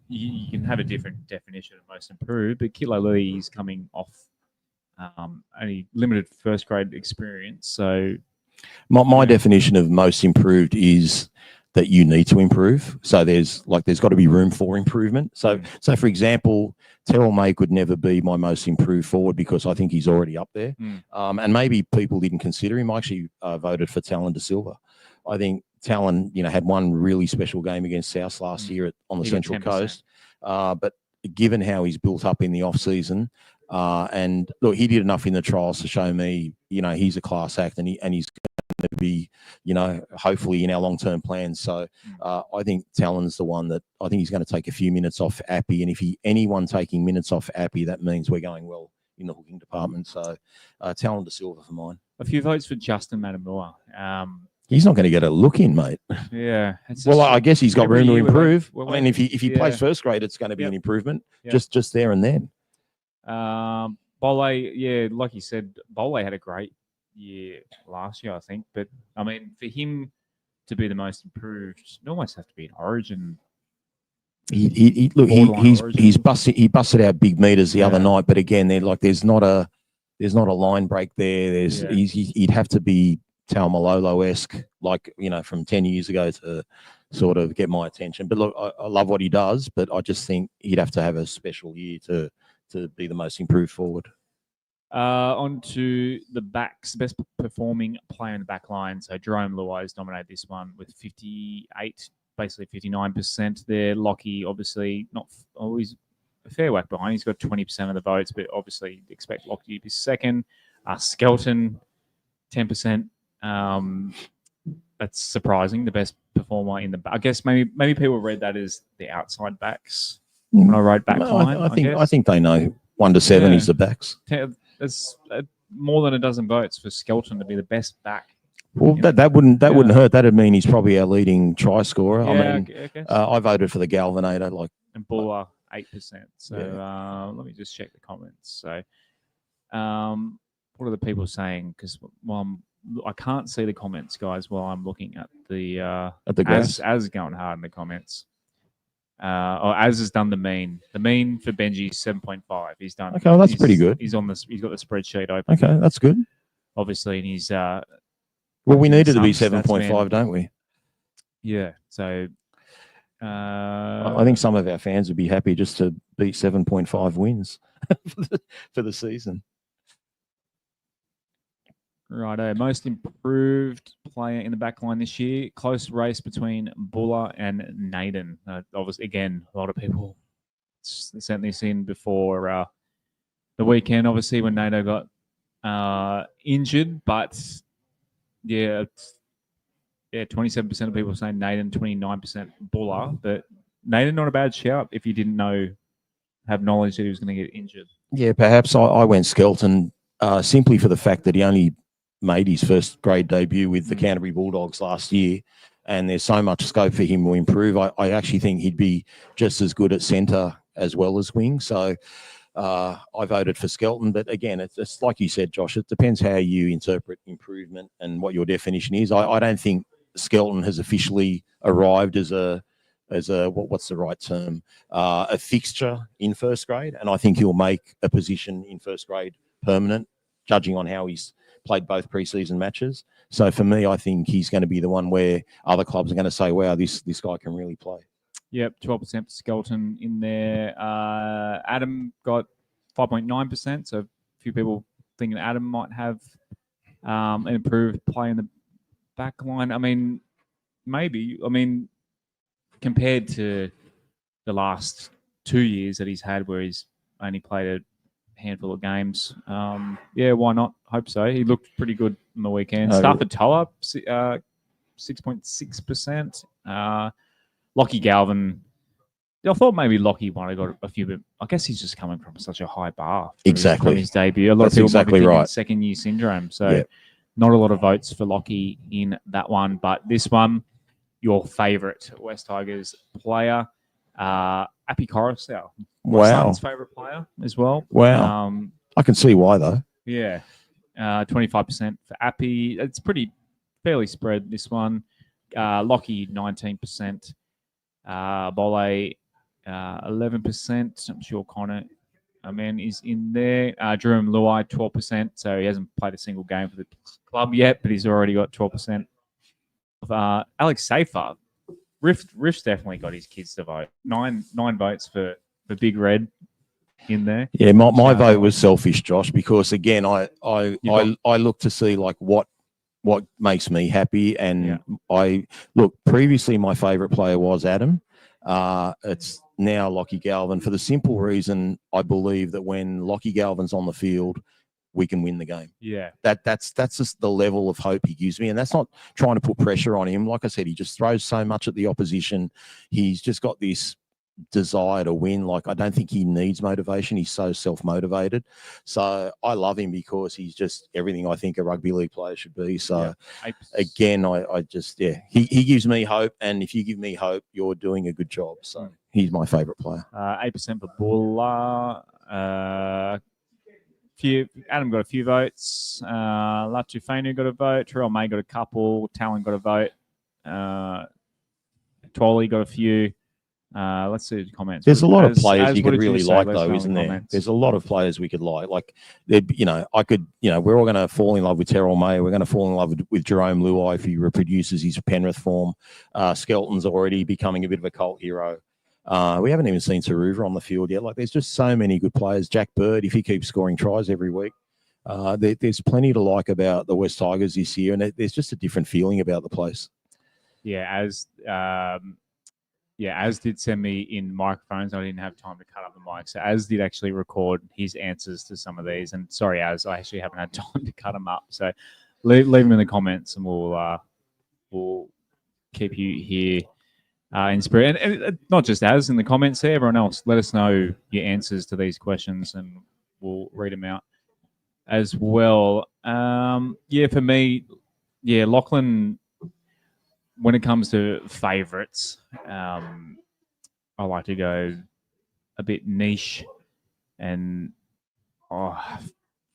[SPEAKER 1] You can have a different definition of most improved, but Kit Loli is coming off only limited first grade experience. So
[SPEAKER 2] my definition of most improved is that you need to improve. So there's got to be room for improvement. So for example, Terrell May could never be my most improved forward because I think he's already up there. And maybe people didn't consider him. I actually voted for Talon De Silva. I think Talon, had one really special game against South last year on the Central Coast. But given how he's built up in the off season, and look, he did enough in the trials to show me, he's a class act, and he's going to be, hopefully in our long-term plans. So I think Talon's the one that I think he's going to take a few minutes off Appy, and if anyone taking minutes off Appy, that means we're going well in the hooking department. So Talon De Silva for mine.
[SPEAKER 1] a few votes for Justin Matamua.
[SPEAKER 2] He's not going to get a look in, mate.
[SPEAKER 1] Yeah.
[SPEAKER 2] Well, I guess he's got room to improve.
[SPEAKER 1] we're
[SPEAKER 2] I mean, if he plays first grade, it's going to be an improvement. Just there and then.
[SPEAKER 1] Bole, yeah, like you said, Bole had a great year last year, I think. But I mean, for him to be the most improved, it almost have to be an Origin.
[SPEAKER 2] He busted out big meters the other night, but again, there's not a line break there. He'd have to be Taumalolo-esque, like, from 10 years ago to sort of get my attention. But look, I love what he does, but I just think he'd have to have a special year to be the most improved forward.
[SPEAKER 1] On to the backs, best performing player in the back line. So Jerome Luai's dominated this one with 58, basically 59% there. Lockie, obviously, not always a fair whack behind. He's got 20% of the votes, but obviously you'd expect Lockie to be second. Skelton, 10%. That's surprising. The best performer in the back. I guess maybe people read that as the outside backs when I wrote back line.
[SPEAKER 2] I think they know 1 to 7 is the backs.
[SPEAKER 1] There's more than a dozen votes for Skelton to be the best back.
[SPEAKER 2] Well, that wouldn't hurt. That'd mean he's probably our leading try scorer.
[SPEAKER 1] Yeah,
[SPEAKER 2] I guess. I voted for the Galvinator,
[SPEAKER 1] and Buller 8%. So let me just check the comments. So, what are the people saying? Because I can't see the comments, guys, while I'm looking at the Az going hard in the comments. Or Az has done the mean. The mean for Benji is 7.5. He's done.
[SPEAKER 2] Okay, well, that's pretty good.
[SPEAKER 1] He's got the spreadsheet open.
[SPEAKER 2] Okay, that's good.
[SPEAKER 1] Obviously, and he's.
[SPEAKER 2] Well, we needed to be 7.5, don't we?
[SPEAKER 1] Yeah. So.
[SPEAKER 2] I think some of our fans would be happy just to beat 7.5 wins for the season.
[SPEAKER 1] Righto. Most improved player in the back line this year. Close race between Buller and Naden. Obviously, again, a lot of people sent this in before the weekend, obviously, when Naden got injured. But, 27% of people saying Naden, 29% Buller. But Naden, not a bad shout if you didn't have knowledge that he was going to get injured. Yeah,
[SPEAKER 2] perhaps I went Skelton simply for the fact that he only made his first grade debut with the Canterbury Bulldogs last year, and there's so much scope for him to improve. I actually think he'd be just as good at centre as well as wing. So I voted for Skelton. But again, it's like you said, Josh, it depends how you interpret improvement and what your definition is. I don't think Skelton has officially arrived as what's the right term? A fixture in first grade, and I think he'll make a position in first grade permanent, judging on how he's played both preseason matches. So for me, I think he's going to be the one where other clubs are going to say, wow, this guy can really play.
[SPEAKER 1] Yep, 12% for Skelton in there. Adam got 5.9%, so a few people thinking Adam might have an improved play in the back line. I mean, maybe. I mean, compared to the last 2 years that he's had where he's only played a handful of games. Why not? Hope so. He looked pretty good on the weekend. Stafford Toa, 6.6%. Lockie Galvin. I thought maybe Lockie might have got a few bit. I guess he's just coming from such a high bar. From his debut. A lot of people might be thinking second year syndrome. So not a lot of votes for Lockie in that one. But this one, your favourite West Tigers player, Appy Coruscant. My son's favourite player as well.
[SPEAKER 2] Wow. I can see why, though.
[SPEAKER 1] Yeah. 25% for Appy. It's fairly spread, this one. Lockie, 19%. Bole, 11%. I'm sure Connor, is in there. Jerome Luai, 12%. So he hasn't played a single game for the club yet, but he's already got 12%. Alex Safer. Riff's definitely got his kids to vote. Nine votes for Big Red in there.
[SPEAKER 2] Yeah, my vote was selfish, Josh, because again, I look to see like what makes me happy, and previously my favourite player was Adam. It's now Lockie Galvin for the simple reason I believe that when Lockie Galvin's on the field, we can win the game.
[SPEAKER 1] Yeah.
[SPEAKER 2] That's just the level of hope he gives me. And that's not trying to put pressure on him. Like I said, he just throws so much at the opposition. He's just got this desire to win. Like, I don't think he needs motivation. He's so self-motivated. So I love him because he's just everything I think a rugby league player should be. So again, I just, he gives me hope. And if you give me hope, you're doing a good job. So he's my favourite player.
[SPEAKER 1] 8% for Bulla. Adam got a few votes. Latufenu got a vote. Terrell May got a couple. Talon got a vote. Twal got a few. Let's see the comments.
[SPEAKER 2] There's a lot of players you could really like, though, isn't there?
[SPEAKER 1] Comments.
[SPEAKER 2] There's a lot of players we could like. Like, I could, we're all going to fall in love with Terrell May. We're going to fall in love with Jerome Luai if he reproduces his Penrith form. Skelton's already becoming a bit of a cult hero. We haven't even seen Taruva on the field yet. Like, there's just so many good players. Jack Bird, if he keeps scoring tries every week, there's plenty to like about the West Tigers this year, and there's just a different feeling about the place.
[SPEAKER 1] Yeah, Az did send me in microphones. I didn't have time to cut up the mic, so Az did actually record his answers to some of these. And sorry, Az, I actually haven't had time to cut them up. So leave them in the comments, and we'll keep you here. In spirit, and not just Az in the comments there, everyone else, let us know your answers to these questions and we'll read them out as well. For me, Lachlan, when it comes to favourites, I like to go a bit niche. And for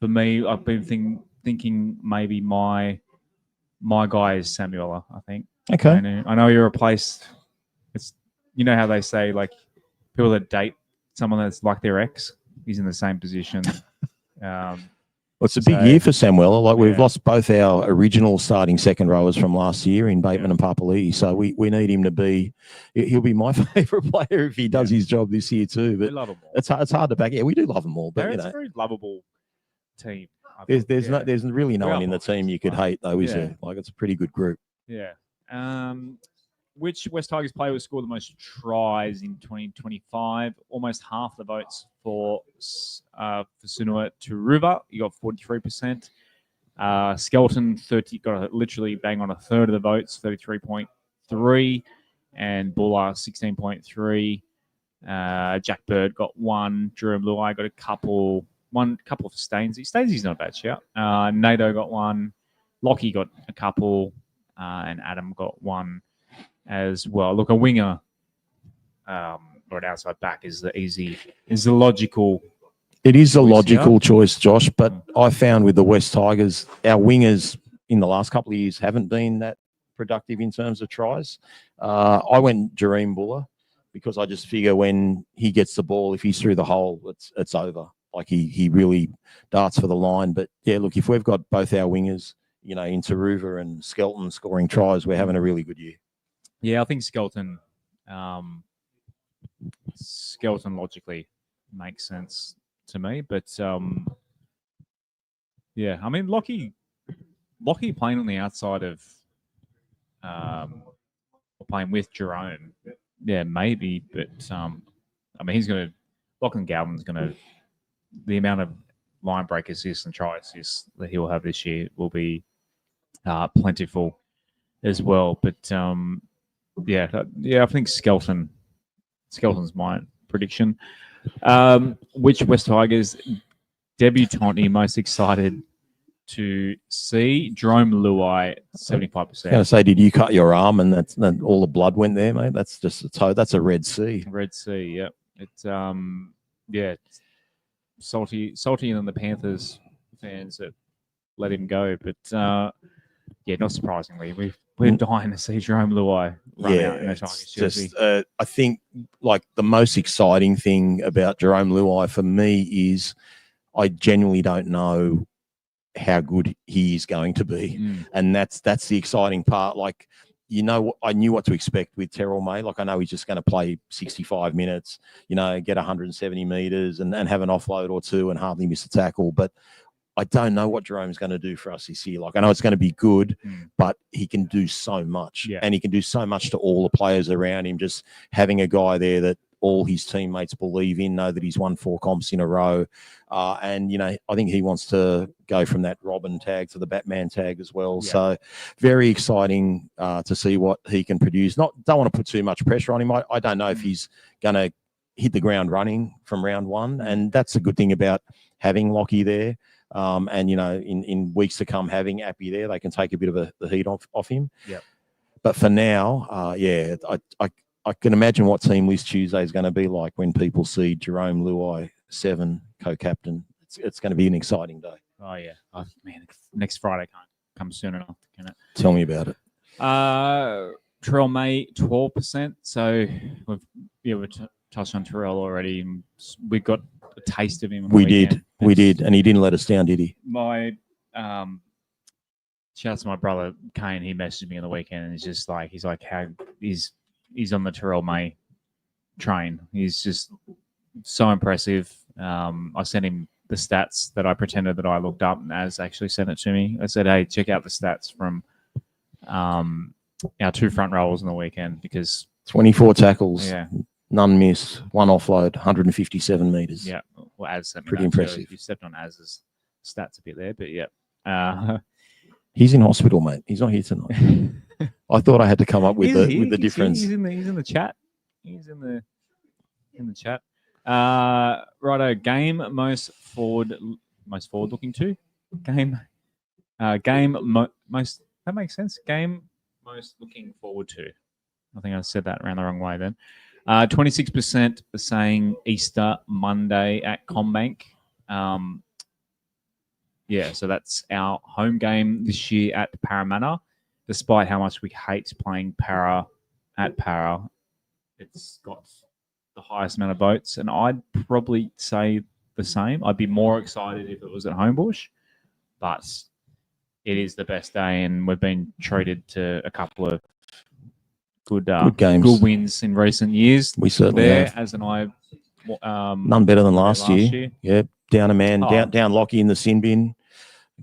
[SPEAKER 1] me, I've been thinking maybe my guy is Samuela, I think.
[SPEAKER 2] Okay.
[SPEAKER 1] I know you replaced... You know how they say, like, people that date someone that's like their ex, he's in the same position.
[SPEAKER 2] It's a big year for Samuela. Like, we've lost both our original starting second rowers from last year in Bateman and Papali'i. So we need him to be. He'll be my favourite player if he does his job this year too. But
[SPEAKER 1] we love them all.
[SPEAKER 2] It's hard to back. Yeah, we do love them all. But
[SPEAKER 1] it's a very lovable team.
[SPEAKER 2] There's really no one in the team you could hate, though, is there? Like, it's a pretty good group.
[SPEAKER 1] Yeah. Which West Tigers player will score the most tries in 2025? Almost half the votes for Sunua Turuva. You got 43%. Skelton got literally bang on a third of the votes, 33.3, and Bulla 16.3. Jack Bird got 1. Jerome Luai got a couple for Stainsy. Stainsy's not a bad shout. Nato got 1. Lockie got a couple, and Adam got 1. As well. Look, a winger or an outside back is the logical.
[SPEAKER 2] It is a logical choice, Josh, but I found with the West Tigers, our wingers in the last couple of years haven't been that productive in terms of tries. I went Jareem Bulla because I just figure when he gets the ball, if he's through the hole, it's over. Like, he really darts for the line. But yeah, look, if we've got both our wingers, in Taruva and Skelton scoring tries, we're having a really good year.
[SPEAKER 1] Yeah, I think Skelton logically makes sense to me, but I mean, Lockie playing on the outside of playing with Jerome, maybe, but I mean, Lachlan Galvin's gonna, the amount of line break assists and try assists that he'll have this year will be plentiful as well, but. I think Skelton's my prediction. Which West Tigers debutant are you most excited to see? Jerome Luai, 75%.
[SPEAKER 2] I was going to say, did you cut your arm and that all the blood went there, mate? That's just that's a Red Sea.
[SPEAKER 1] Red Sea, yeah. It's salty than the Panthers fans that let him go, but not surprisingly, we're dying to see Jerome Luai run out in a Tigers jersey.
[SPEAKER 2] I think, like, the most exciting thing about Jerome Luai for me is I genuinely don't know how good he is going to be, and that's the exciting part. Like, I knew what to expect with Terrell May. Like, I know he's just going to play 65 minutes, get 170 meters and have an offload or two and hardly miss a tackle, but I don't know what Jerome's going to do for us this year. Like, I know it's going to be good, but he can do so much. Yeah. And he can do so much to all the players around him. Just having a guy there that all his teammates believe in, know that he's won 4 comps in a row. And, you know, I think he wants to go from that Robin tag to the Batman tag as well.
[SPEAKER 1] Yeah.
[SPEAKER 2] So very exciting to see what he can produce. Don't want to put too much pressure on him. I don't know if he's going to hit the ground running from round 1. And that's a good thing about having Lockie there. And, you know, in weeks to come, having Appy there, they can take a bit of the heat off him.
[SPEAKER 1] Yep.
[SPEAKER 2] But for now, I can imagine what Team List Tuesday is going to be like when people see Jerome Luai 7 co-captain. It's going to be an exciting day.
[SPEAKER 1] Oh yeah, man, next Friday can't come soon enough, can it?
[SPEAKER 2] Tell me about it.
[SPEAKER 1] Terrell May 12%. So we've touched on Terrell already. We got a taste of him.
[SPEAKER 2] We did, and he didn't let us down, did he?
[SPEAKER 1] My shout out to my brother Kane. He messaged me on the weekend, and he's like, how he's on the Terrell May train. He's just so impressive. I sent him the stats that I pretended that I looked up, and Az actually sent it to me. I said, hey, check out the stats from our 2 front rowers on the weekend, because
[SPEAKER 2] 24 tackles,
[SPEAKER 1] yeah,
[SPEAKER 2] none missed, 1 offload, 157 metres.
[SPEAKER 1] Yeah, well, Az sent me
[SPEAKER 2] pretty
[SPEAKER 1] that
[SPEAKER 2] impressive.
[SPEAKER 1] too. You stepped on Az's stats a bit there, but yeah.
[SPEAKER 2] He's in hospital, mate. He's not here tonight. I thought I had to come up with the difference.
[SPEAKER 1] He's in the chat. He's in the chat. Righto, game most forward looking to game most, that makes sense. Game most looking forward to. I think I said that around the wrong way then. 26% are saying Easter Monday at Combank. Yeah, so that's our home game this year at Parramatta. Despite how much we hate playing Para at Para, it's got the highest amount of votes, and I'd probably say the same. I'd be more excited if it was at Homebush, but it is the best day, and we've been treated to a couple of good games, good wins in recent years.
[SPEAKER 2] We certainly have.
[SPEAKER 1] As an I,
[SPEAKER 2] none better than last year. Yeah, down a man, down Lockie in the sin bin,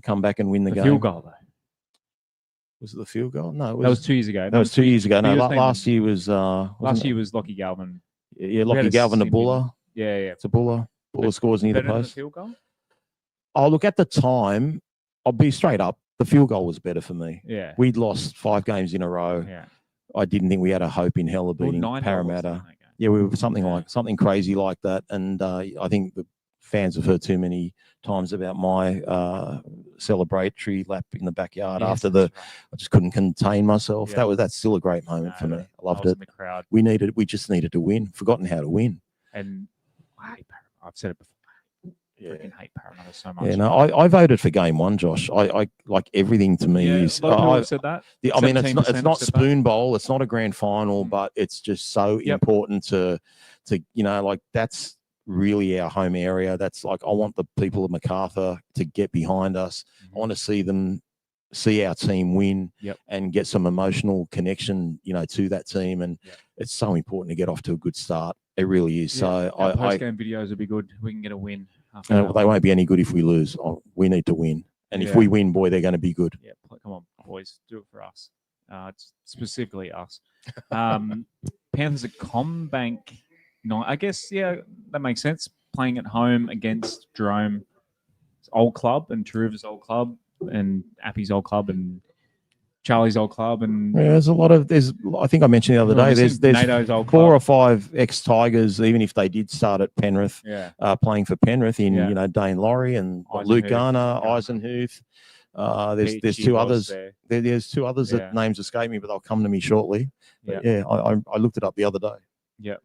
[SPEAKER 2] come back and win the game.
[SPEAKER 1] Field goal though.
[SPEAKER 2] Was it the field goal? No,
[SPEAKER 1] that was 2 years ago.
[SPEAKER 2] That was 2 years ago. No, last year was
[SPEAKER 1] Lockie Galvin.
[SPEAKER 2] Yeah, Lockie Galvin to Buller.
[SPEAKER 1] Yeah.
[SPEAKER 2] It's a Buller. Buller scores near the post.
[SPEAKER 1] The field goal?
[SPEAKER 2] Oh, look, at the time, I'll be straight up. The field goal was better for me.
[SPEAKER 1] Yeah.
[SPEAKER 2] We'd lost 5 games in a row.
[SPEAKER 1] Yeah.
[SPEAKER 2] I didn't think we had a hope in hell of beating Parramatta. Yeah, we were something crazy like that. And I think the fans have heard too many times about my celebratory lap in the backyard after I just couldn't contain myself. Yeah. That's still a great moment for me. I loved it.
[SPEAKER 1] In the crowd.
[SPEAKER 2] We just needed to win. Forgotten how to win.
[SPEAKER 1] And I hate Parramatta. I've said it before. I freaking hate Parramatta so much.
[SPEAKER 2] Yeah, no, I voted for game 1, Josh. I like everything to me is.
[SPEAKER 1] I said that.
[SPEAKER 2] I mean, it's not Spoon Bowl. It's not a grand final, but it's just so important to like that's really our home area. That's like, I want the people of MacArthur to get behind us. I want to see our team win and get some emotional connection, to that team. And it's so important to get off to a good start. It really is. So
[SPEAKER 1] post-game videos would be good. We can get a win.
[SPEAKER 2] They won't be any good if we lose. We need to win. And if we win, boy, they're going to be good.
[SPEAKER 1] Yeah, come on, boys. Do it for us. Specifically us. Panthers at Combank. No, I guess, that makes sense. Playing at home against Jerome's old club and Taruva's old club and Appy's old club and Charlie's old club. And
[SPEAKER 2] there's a lot of, I think I mentioned the other day, there's
[SPEAKER 1] NATO's old
[SPEAKER 2] 4
[SPEAKER 1] club.
[SPEAKER 2] or 5 ex-Tigers, even if they did start at Penrith, playing for Penrith in, Dane Laurie and Luke Garner, Eisenhuth. There's 2 others. There's 2 others that names escape me, but they'll come to me shortly. But I looked it up the other day.
[SPEAKER 1] Yeah.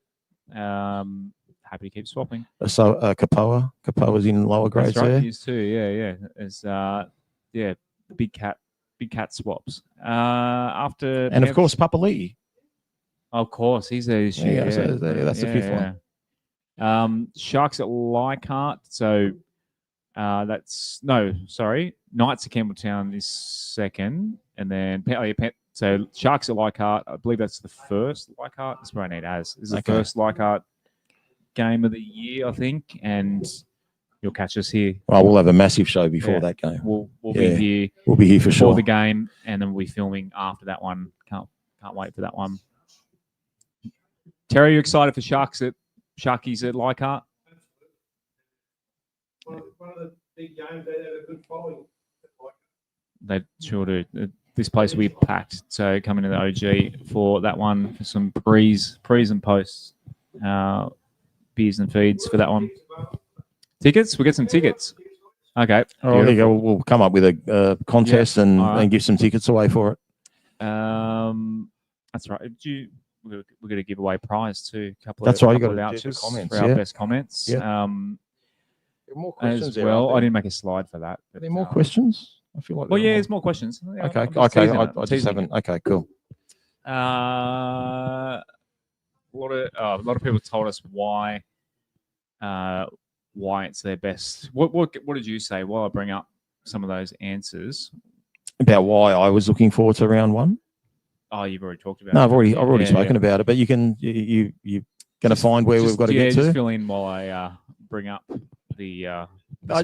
[SPEAKER 1] Happy to keep swapping.
[SPEAKER 2] So Kapoa's in lower grades.
[SPEAKER 1] That's right,
[SPEAKER 2] there.
[SPEAKER 1] He is too. Yeah. It's the big cat swaps. After
[SPEAKER 2] of course Papali'i.
[SPEAKER 1] Of course, he's there this year.
[SPEAKER 2] So that's the 5th
[SPEAKER 1] one. Sharks at Leichhardt. So Knights at Campbelltown is 2nd, and then so Sharks at Leichhardt. I believe that's the first Leichhardt. That's where I need Az. This is the first Leichhardt game of the year, I think, and you'll catch us here.
[SPEAKER 2] Well, we'll have a massive show before that game.
[SPEAKER 1] We'll be here.
[SPEAKER 2] We'll be here for sure.
[SPEAKER 1] Before the game, and then we'll be filming after that one. Can't wait for that one. Terry, you excited for Sharks at Sharkies at Leichhardt?
[SPEAKER 3] One of the big games, they had a good following.
[SPEAKER 1] They sure do. This place will be packed. So coming to the OG for that one, for some pre's and posts, beers and feeds for that one. Tickets? We'll get some tickets. Okay.
[SPEAKER 2] Oh, there you go. We'll come up with a contest and give some tickets away for it.
[SPEAKER 1] That's right. We're going to give away a prize too.
[SPEAKER 2] That's right. You got
[SPEAKER 1] vouchers
[SPEAKER 2] comments,
[SPEAKER 1] for our best comments.
[SPEAKER 2] Yeah. There are more questions
[SPEAKER 1] as well. I didn't make a slide for that.
[SPEAKER 2] Are there more questions? I feel like.
[SPEAKER 1] Well, yeah, there's more questions.
[SPEAKER 2] Okay. I just haven't. Okay, cool.
[SPEAKER 1] A lot of people told us why it's their best. What did you say? While I bring up some of those answers
[SPEAKER 2] about why I was looking forward to round one.
[SPEAKER 1] Oh, you've already talked about.
[SPEAKER 2] No, I've already spoken about it. But you're going to find where we've got to get to.
[SPEAKER 1] Just fill in while I bring up the.
[SPEAKER 2] I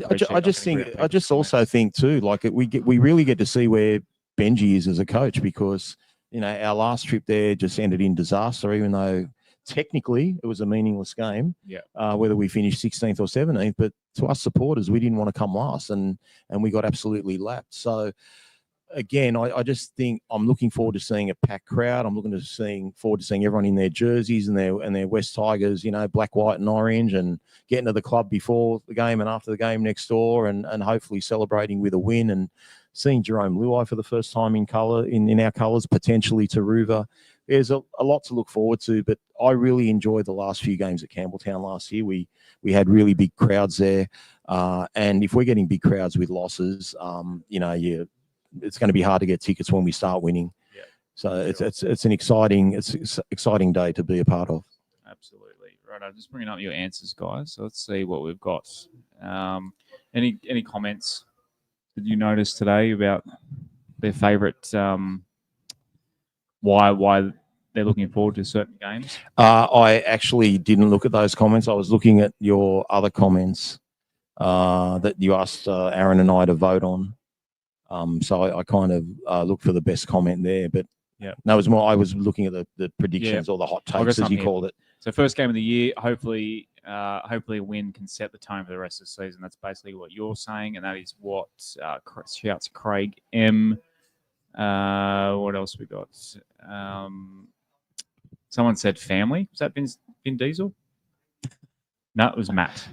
[SPEAKER 2] just also think too, like we really get to see where Benji is as a coach, because our last trip there just ended in disaster, even though technically it was a meaningless game.
[SPEAKER 1] Yeah.
[SPEAKER 2] Whether we finished 16th or 17th, but to us supporters, we didn't want to come last, and we got absolutely lapped. So again, I just think I'm looking forward to seeing a packed crowd. I'm looking forward to seeing everyone in their jerseys and their West Tigers, black, white, and orange, and getting to the club before the game and after the game next door, and hopefully celebrating with a win, and seeing Jerome Luai for the first time in our colours, potentially Taruva. There's a lot to look forward to, but I really enjoyed the last few games at Campbelltown last year. We had really big crowds there, and if we're getting big crowds with losses, it's going to be hard to get tickets when we start winning.
[SPEAKER 1] Yeah.
[SPEAKER 2] So it's an exciting day to be a part of.
[SPEAKER 1] Absolutely. Right. I'm just bringing up your answers, guys. So let's see what we've got. Any comments that you noticed today about their favourite? Why they're looking forward to certain games?
[SPEAKER 2] I actually didn't look at those comments. I was looking at your other comments that you asked Aaron and I to vote on. So I kind of looked for the best comment there, but
[SPEAKER 1] yeah,
[SPEAKER 2] no, it was more. I was looking at the predictions or the hot takes, as you called it.
[SPEAKER 1] So first game of the year, hopefully a win can set the tone for the rest of the season. That's basically what you're saying, and that is what shouts Craig M. What else we got? Someone said family. Was that Vin Diesel? No, it was Matt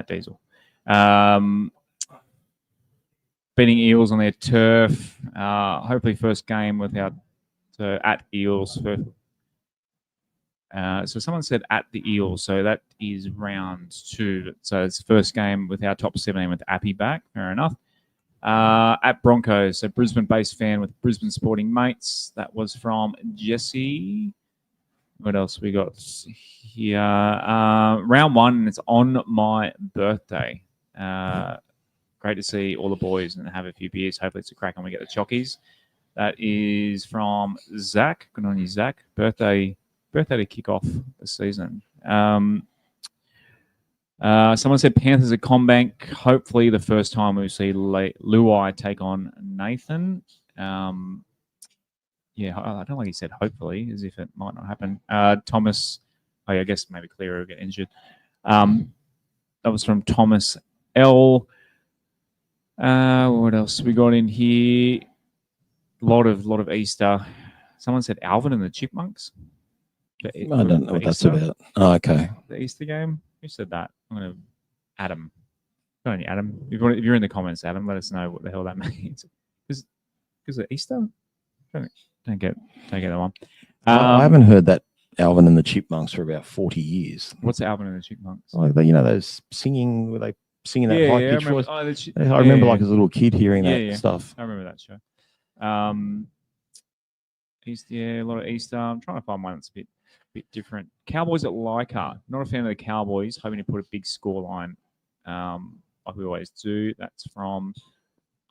[SPEAKER 1] Diesel. Beating Eels on their turf. Hopefully first game without at Eels. So someone said at the Eels. So that is round 2. So it's the first game with our top 17 with Appy back. Fair enough. At Broncos. So Brisbane-based fan with Brisbane Sporting Mates. That was from Jesse. What else we got here? Round 1, and it's on my birthday. Great to see all the boys and have a few beers. Hopefully it's a crack and we get the chockies. That is from Zach. Good on you, Zach. Birthday to kick off the season. Someone said Panthers at CommBank. Hopefully the first time we see Luai take on Nathan. I don't like he said hopefully, as if it might not happen. Thomas, I guess maybe Cleary will get injured. That was from Thomas L. What else we got in here? A lot of Easter. Someone said Alvin and the Chipmunks.
[SPEAKER 2] I don't know what that's about. Oh, okay.
[SPEAKER 1] The Easter game. Who said that? I'm going to Adam. Go on, Adam. If you're in the comments, Adam, let us know what the hell that means. Because of Easter? Don't get that one.
[SPEAKER 2] I haven't heard that Alvin and the Chipmunks for about 40 years.
[SPEAKER 1] What's Alvin and the Chipmunks?
[SPEAKER 2] Like those singing where they singing that high pitch voice. I remember like as a little kid hearing that stuff.
[SPEAKER 1] I remember that show. Easter, a lot of Easter. I'm trying to find one that's a bit different. Cowboys at Leichhardt. Not a fan of the Cowboys. Hoping to put a big scoreline, like we always do. That's from.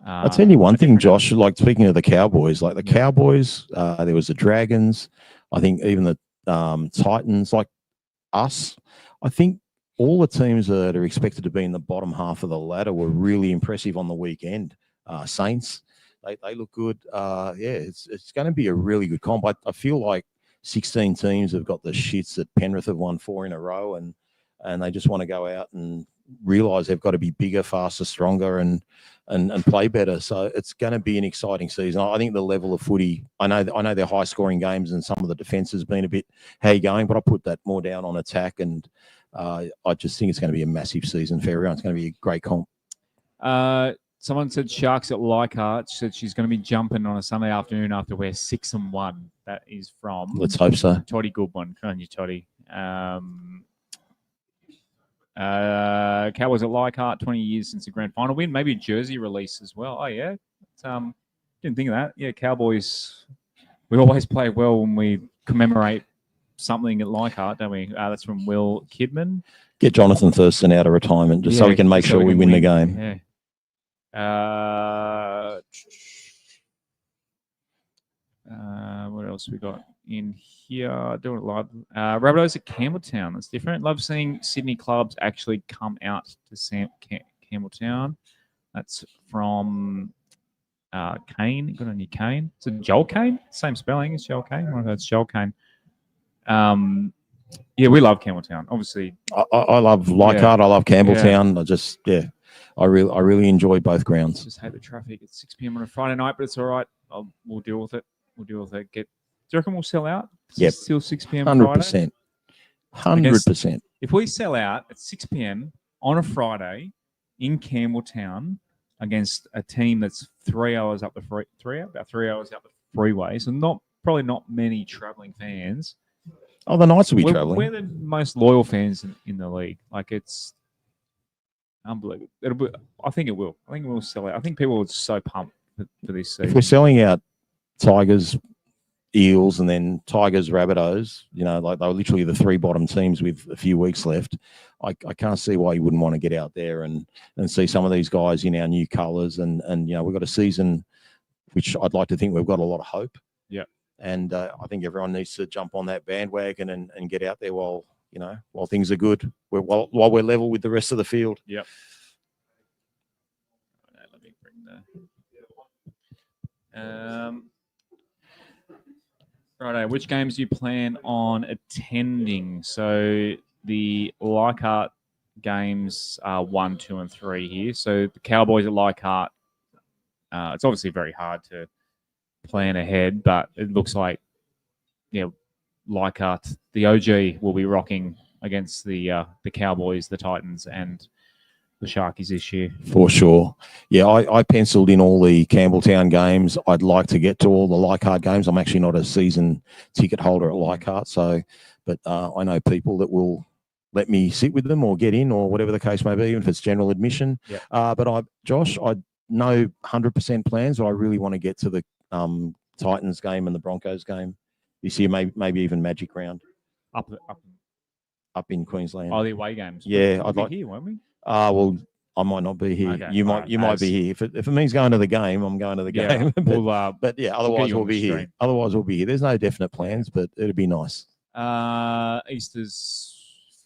[SPEAKER 2] I'll tell you one thing, Josh. Like speaking of the Cowboys, like the Cowboys, there was the Dragons. I think even the Titans, like us. I think all the teams that are expected to be in the bottom half of the ladder were really impressive on the weekend. Saints, they look good. It's going to be a really good comp. I feel like 16 teams have got the shits that Penrith have won 4 in a row, and and they just want to go out and realise they've got to be bigger, faster, stronger, and play better. So it's going to be an exciting season. I think the level of footy. I know they're high scoring games, and some of the defence has been a bit how you going, but I put that more down on attack, and I just think it's going to be a massive season for everyone. It's going to be a great comp.
[SPEAKER 1] Someone said Sharks at Leichhardt. She said she's going to be jumping on a Sunday afternoon after we're 6-1. That is from.
[SPEAKER 2] Let's hope so.
[SPEAKER 1] Toddy Goodwin. Come on, you Toddy. Cowboys at Leichhardt, 20 years since the grand final win. Maybe a jersey release as well. Oh, yeah. Didn't think of that. Yeah, Cowboys, we always play well when we commemorate something at Leichhardt, don't we? That's from Will Kidman.
[SPEAKER 2] Get Jonathan Thurston out of retirement just so we can make sure we win the game.
[SPEAKER 1] Yeah. What else we got in here? Doing it live. Rabbitohs at Campbelltown. That's different. Love seeing Sydney clubs actually come out to Campbelltown. That's from Kane. Good on you, Kane. Is it Joel Kane? Same spelling as Joel Kane. Well, that's Joel Kane. Yeah, we love Campbelltown. Obviously,
[SPEAKER 2] I love Leichhardt. Yeah. I love Campbelltown. Yeah. I really enjoy both grounds.
[SPEAKER 1] Just hate the traffic. It's 6 p.m. on a Friday night, but it's all right. We'll deal with it. Do you reckon we'll sell out?
[SPEAKER 2] Yep.
[SPEAKER 1] Still 6 p.m.
[SPEAKER 2] 100%. 100%.
[SPEAKER 1] If we sell out at 6 p.m. on a Friday in Campbelltown against a team that's 3 hours up the about 3 hours up the freeway, so probably not many travelling fans.
[SPEAKER 2] Oh, the Knights will be travelling.
[SPEAKER 1] We're the most loyal fans in the league. Like, it's unbelievable. I think it will. I think we'll sell out. I think people are so pumped for this season.
[SPEAKER 2] If we're selling out Tigers, Eels, and then Tigers, Rabbitohs, like they were literally the three bottom teams with a few weeks left, I can't see why you wouldn't want to get out there and see some of these guys in our new colours. And we've got a season which I'd like to think we've got a lot of hope.
[SPEAKER 1] Yeah.
[SPEAKER 2] And I think everyone needs to jump on that bandwagon and get out there while things are good, while we're level with the rest of the field.
[SPEAKER 1] Yep. Let me bring the. Righto, which games do you plan on attending? So the Leichhardt games are 1, 2, and 3 here. So the Cowboys at Leichhardt. It's obviously very hard to plan ahead, but it looks like, Leichhardt, the OG, will be rocking against the Cowboys, the Titans, and the Sharkies this year.
[SPEAKER 2] For sure. Yeah, I penciled in all the Campbelltown games. I'd like to get to all the Leichhardt games. I'm actually not a season ticket holder at Leichhardt, but I know people that will let me sit with them or get in or whatever the case may be, if it's general admission.
[SPEAKER 1] Yeah.
[SPEAKER 2] But Josh, I know 100% plans, but I really want to get to the Titans game and the Broncos game this year, maybe even Magic Round. Up in Queensland.
[SPEAKER 1] Oh, the away games.
[SPEAKER 2] Yeah,
[SPEAKER 1] I'd like here, won't we?
[SPEAKER 2] Well, I might not be here.
[SPEAKER 1] Okay,
[SPEAKER 2] You might be here. If it means going to the game, I'm going to the game. But otherwise we'll be here. Otherwise we'll be here. There's no definite plans, but it'd be nice.
[SPEAKER 1] Easter's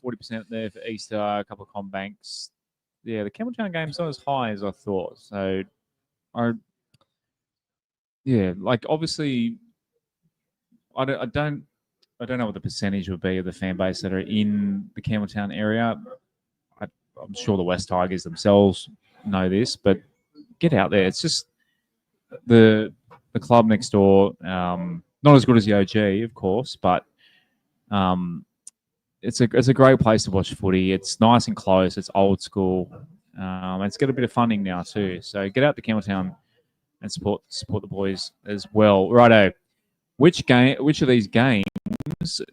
[SPEAKER 1] 40% there for Easter. A couple of Combanks. Yeah, the Campbelltown game's not as high as I thought. So, obviously, I don't know what the percentage would be of the fan base that are in the Campbelltown area. I'm sure the West Tigers themselves know this, but get out there. It's just the club next door. Not as good as the OG, of course, but it's a great place to watch footy. It's nice and close. It's old school. It's got a bit of funding now too. So get out to Campbelltown and support the boys as well. Righto. Which of these games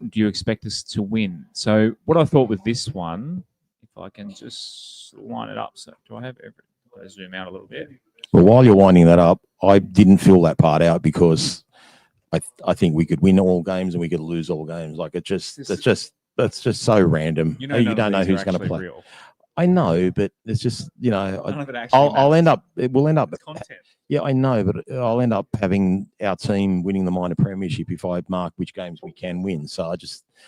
[SPEAKER 1] do you expect us to win? So what I thought with this one, if I can just line it up. So do I have everything? I'll zoom out a little bit.
[SPEAKER 2] Well, while you're winding that up, I didn't fill that part out because I think we could win all games and we could lose all games. Like that's just so random. You don't know who's going to play.
[SPEAKER 1] Real.
[SPEAKER 2] I know, but it's just we'll end up.
[SPEAKER 1] It's content.
[SPEAKER 2] Yeah, I know, but I'll end up having our team winning the minor premiership if I mark which games we can win. So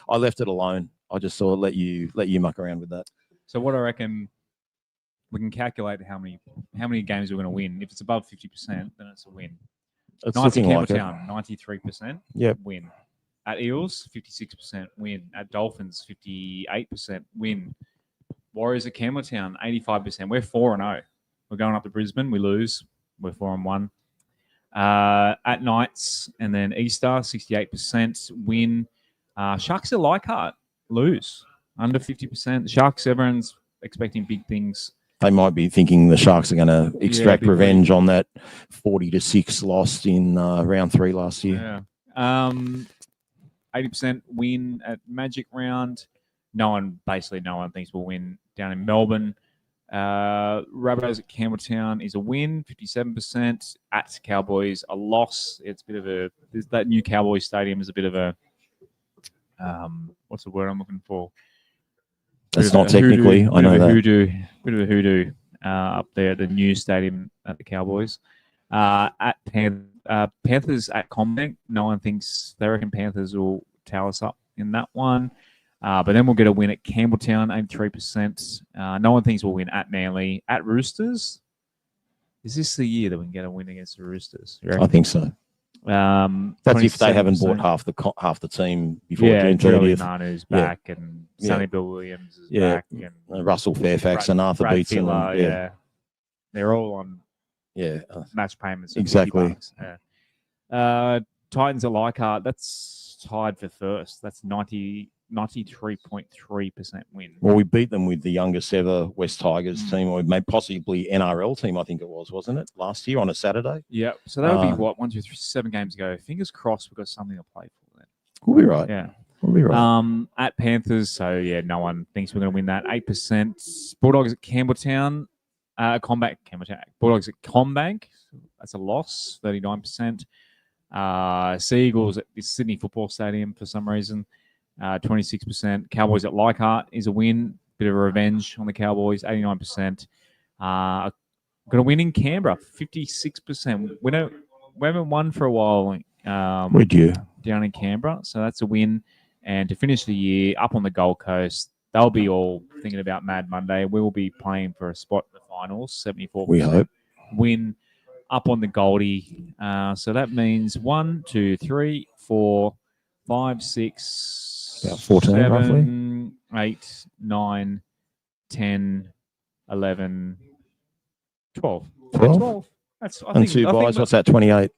[SPEAKER 2] I left it alone. I just thought let you muck around with that.
[SPEAKER 1] So what I reckon, we can calculate how many games we're going to win. If it's above 50%, then it's a win.
[SPEAKER 2] It's looking like it.
[SPEAKER 1] 93%.
[SPEAKER 2] Yep.
[SPEAKER 1] Win. At Eels, 56% win. At Dolphins, 58% win. Warriors at Campbelltown, 85%. We're 4-0. We're going up to Brisbane. We lose. We're 4-1. At Knights and then Easter, 68% win. Sharks at Leichhardt lose. Under 50%. Sharks, everyone's expecting big things.
[SPEAKER 2] They might be thinking the Sharks are going to extract
[SPEAKER 1] big
[SPEAKER 2] revenge on that 40-6 loss in round 3 last year.
[SPEAKER 1] Yeah. 80% win at Magic Round. No one thinks we'll win down in Melbourne. Rabbitohs at Campbelltown is a win, 57%. At Cowboys, a loss. It's a bit of that new Cowboys stadium is a bit of a what's the word I'm looking for?
[SPEAKER 2] That's not technically. I know that.
[SPEAKER 1] Bit of a hoodoo up there at the new stadium at the Cowboys. At Panthers at Combank, no one thinks they reckon Panthers will towel us up in that one. But then we'll get a win at Campbelltown, 83%. No one thinks we'll win at Manly. At Roosters, is this the year that we can get a win against the Roosters?
[SPEAKER 2] I think so. That's if they haven't bought half the team before June 30th.
[SPEAKER 1] Nanu's back and Sonny Bill Williams is back. And
[SPEAKER 2] Russell Fairfax and Arthur Beetson.
[SPEAKER 1] Yeah. They're all on match payments.
[SPEAKER 2] Exactly.
[SPEAKER 1] Titans at Leichhardt, that's tied for first. That's 93.3% win.
[SPEAKER 2] Well, we beat them with the youngest ever West Tigers team, or maybe possibly NRL team, I think it was, wasn't it? Last year on a Saturday.
[SPEAKER 1] Yeah. So that would be 1, 2, 3, 7 games ago. Fingers crossed we've got something to play for then.
[SPEAKER 2] We'll be right.
[SPEAKER 1] Yeah.
[SPEAKER 2] We'll be right.
[SPEAKER 1] At Panthers, so no one thinks we're going to win that. 8%. Bulldogs at Campbelltown. Campbelltown. Bulldogs at Combank. That's a loss, 39%. Seagulls at the Sydney Football Stadium for some reason. 26%. Cowboys at Leichhardt is a win. Bit of a revenge on the Cowboys, 89%. Got a win in Canberra, 56%. We haven't won for a while.
[SPEAKER 2] We do.
[SPEAKER 1] Down in Canberra, so that's a win. And to finish the year, up on the Gold Coast, they'll be all thinking about Mad Monday. We will be playing for a spot in the finals, 74%.
[SPEAKER 2] We hope.
[SPEAKER 1] Win up on the Goldie. So that means 1, 2, 3, 4, 5, 6...
[SPEAKER 2] About 14,
[SPEAKER 1] 7,
[SPEAKER 2] roughly.
[SPEAKER 1] 8, 9, 10, 11, 12.
[SPEAKER 2] 12?
[SPEAKER 1] That's, I
[SPEAKER 2] and
[SPEAKER 1] think,
[SPEAKER 2] 2 buys. What's that, 28?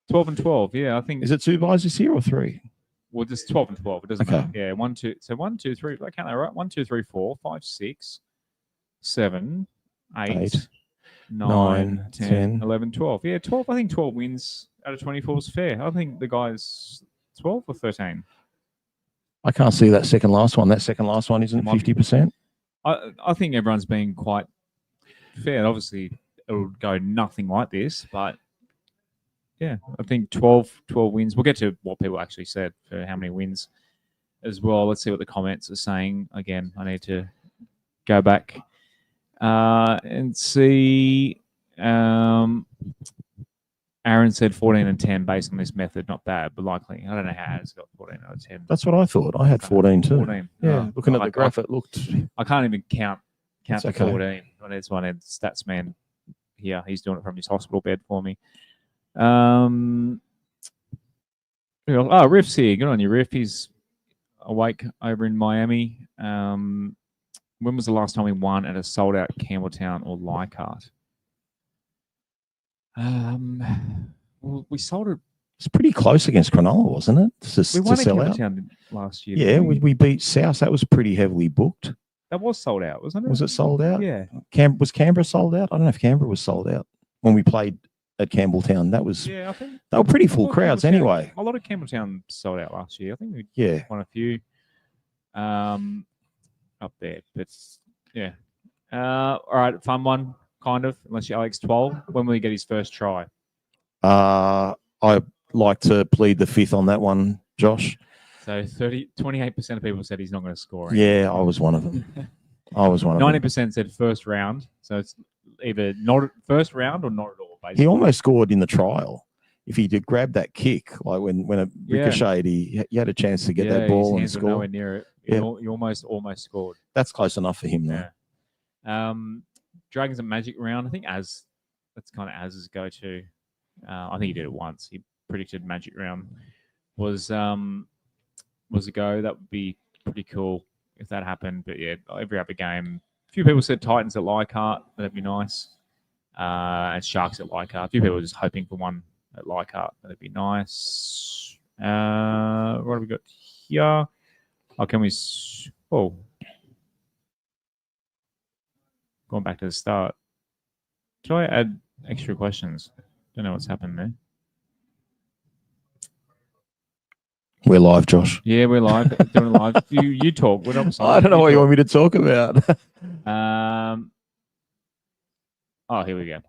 [SPEAKER 1] 12 and 12, yeah. I think.
[SPEAKER 2] Is it 2 buys this year or 3?
[SPEAKER 1] Well, just 12 and 12. It doesn't matter. Yeah, 1, 2. So 1, 2, 3. I count that right. 1, 2, 3, 4, 5, 6, 7, 8, 9, 10, 11, 12. Yeah, 12. I think 12 wins out of 24 is fair. I think the guys 12 or 13.
[SPEAKER 2] I can't see that second last one. That second last one isn't 50%.
[SPEAKER 1] I think everyone's been quite fair. Obviously, it'll go nothing like this, but yeah, I think 12 wins. We'll get to what people actually said for how many wins as well. Let's see what the comments are saying. Again, I need to go back and see. Aaron said 14 and 10 based on this method. Not bad, but likely. I don't know how it's got 14 out of 10.
[SPEAKER 2] That's what I thought. I had 14 too.
[SPEAKER 1] 14.
[SPEAKER 2] Yeah, looking at the graph, it looked...
[SPEAKER 1] I can't even count to
[SPEAKER 2] okay.
[SPEAKER 1] 14. That's one stats man here. He's doing it from his hospital bed for me. Riff's here. Good on you, Riff. He's awake over in Miami. When was the last time we won at a sold-out Campbelltown or Leichhardt? Well, we sold it.
[SPEAKER 2] It's pretty close against Cronulla, wasn't it?
[SPEAKER 1] We won at Campbelltown last year.
[SPEAKER 2] Yeah, we beat South. That was pretty heavily booked.
[SPEAKER 1] That was sold out, wasn't it?
[SPEAKER 2] Was it sold out?
[SPEAKER 1] Yeah.
[SPEAKER 2] Was Canberra sold out? I don't know if Canberra was sold out when we played at Campbelltown. That was.
[SPEAKER 1] Yeah, I think
[SPEAKER 2] they were pretty full crowds anyway.
[SPEAKER 1] A lot of Campbelltown sold out last year. I think we won a few up there, but yeah. All right, fun one. Kind of, unless you're Alex Twal. When will he get his first try?
[SPEAKER 2] I like to plead the fifth on that one, Josh.
[SPEAKER 1] So 28% of people said he's not going to score.
[SPEAKER 2] Yeah, I was one of them.
[SPEAKER 1] 90% said first round. So it's either not first round or not at all. Basically.
[SPEAKER 2] He almost scored in the trial. If he did grab that kick, like when it ricocheted, he had a chance to get that ball and score.
[SPEAKER 1] Nowhere near it. He almost scored.
[SPEAKER 2] That's close enough for him, though.
[SPEAKER 1] Yeah. Dragons and Magic round. I think that's kind of Az's go-to. I think he did it once. He predicted Magic round was was a go. That would be pretty cool if that happened. But yeah, every other game. A few people said Titans at Leichhardt. That'd be nice. And Sharks at Leichhardt. A few people were just hoping for one at Leichhardt. That'd be nice. What have we got here? Oh, can we... Oh. Going back to the start. Should I add extra questions? Don't know what's happened there.
[SPEAKER 2] We're live, Josh.
[SPEAKER 1] Yeah, we're live. Doing live. You talk. What else?
[SPEAKER 2] I don't know what you want me to talk about.
[SPEAKER 1] Oh, here we go.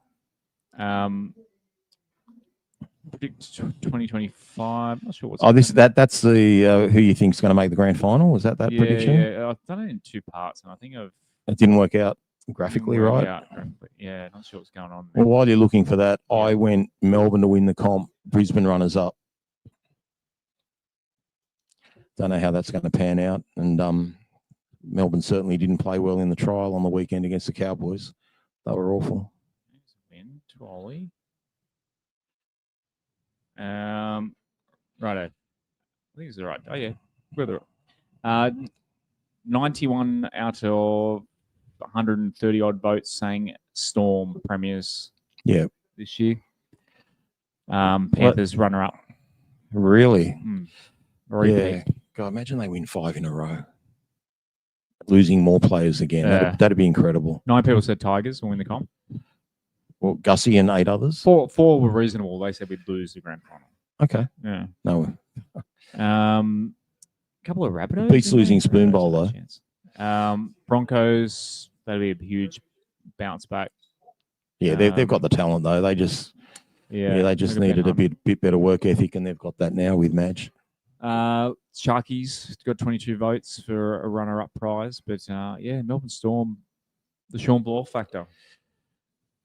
[SPEAKER 1] Predict 2025. Not sure what's.
[SPEAKER 2] That's the who you think's going to make the grand final. Was that prediction?
[SPEAKER 1] Yeah, I've done it in 2 parts, and I think
[SPEAKER 2] it didn't work out graphically, right?
[SPEAKER 1] Yeah, not sure what's going on there.
[SPEAKER 2] Well, while you're looking for that, I went Melbourne to win the comp, Brisbane runners up. Don't know how that's going to pan out, and Melbourne certainly didn't play well in the trial on the weekend against the Cowboys. They were awful.
[SPEAKER 1] Win, Twally. Righto. I think it's all right. Oh yeah, we're 91 out of 130 odd votes saying Storm premiers.
[SPEAKER 2] Yeah,
[SPEAKER 1] this year. Panthers runner up.
[SPEAKER 2] Really?
[SPEAKER 1] Yeah.
[SPEAKER 2] God, imagine they win 5 in a row. Losing more players again. That'd be incredible.
[SPEAKER 1] 9 people said Tigers will win the comp.
[SPEAKER 2] Well, Gussie and 8 others.
[SPEAKER 1] 4 were reasonable. They said we'd lose the grand final.
[SPEAKER 2] Okay.
[SPEAKER 1] Yeah.
[SPEAKER 2] No.
[SPEAKER 1] Couple of Rabbitohs.
[SPEAKER 2] Beats losing Spoon Bowl though.
[SPEAKER 1] Broncos. That'd be a huge bounce back.
[SPEAKER 2] Yeah, they've got the talent though. They just they just needed a bit better work ethic, and they've got that now with Madge.
[SPEAKER 1] Sharkies got 22 votes for a runner-up prize, but Melbourne Storm, the Sean Bloor factor.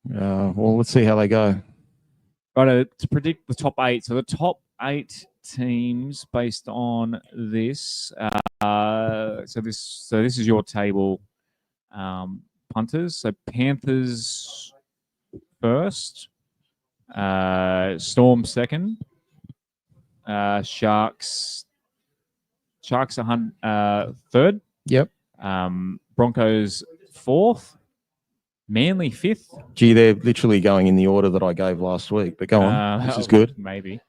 [SPEAKER 2] Well, let's see how they go.
[SPEAKER 1] Right, to predict the top 8. So the top 8 teams based on this. So this is your table, punters. So Panthers first, Storm second, Sharks third.
[SPEAKER 2] Yep.
[SPEAKER 1] Broncos fourth. Manly fifth.
[SPEAKER 2] Gee, they're literally going in the order that I gave last week. But go on, this is good.
[SPEAKER 1] Maybe.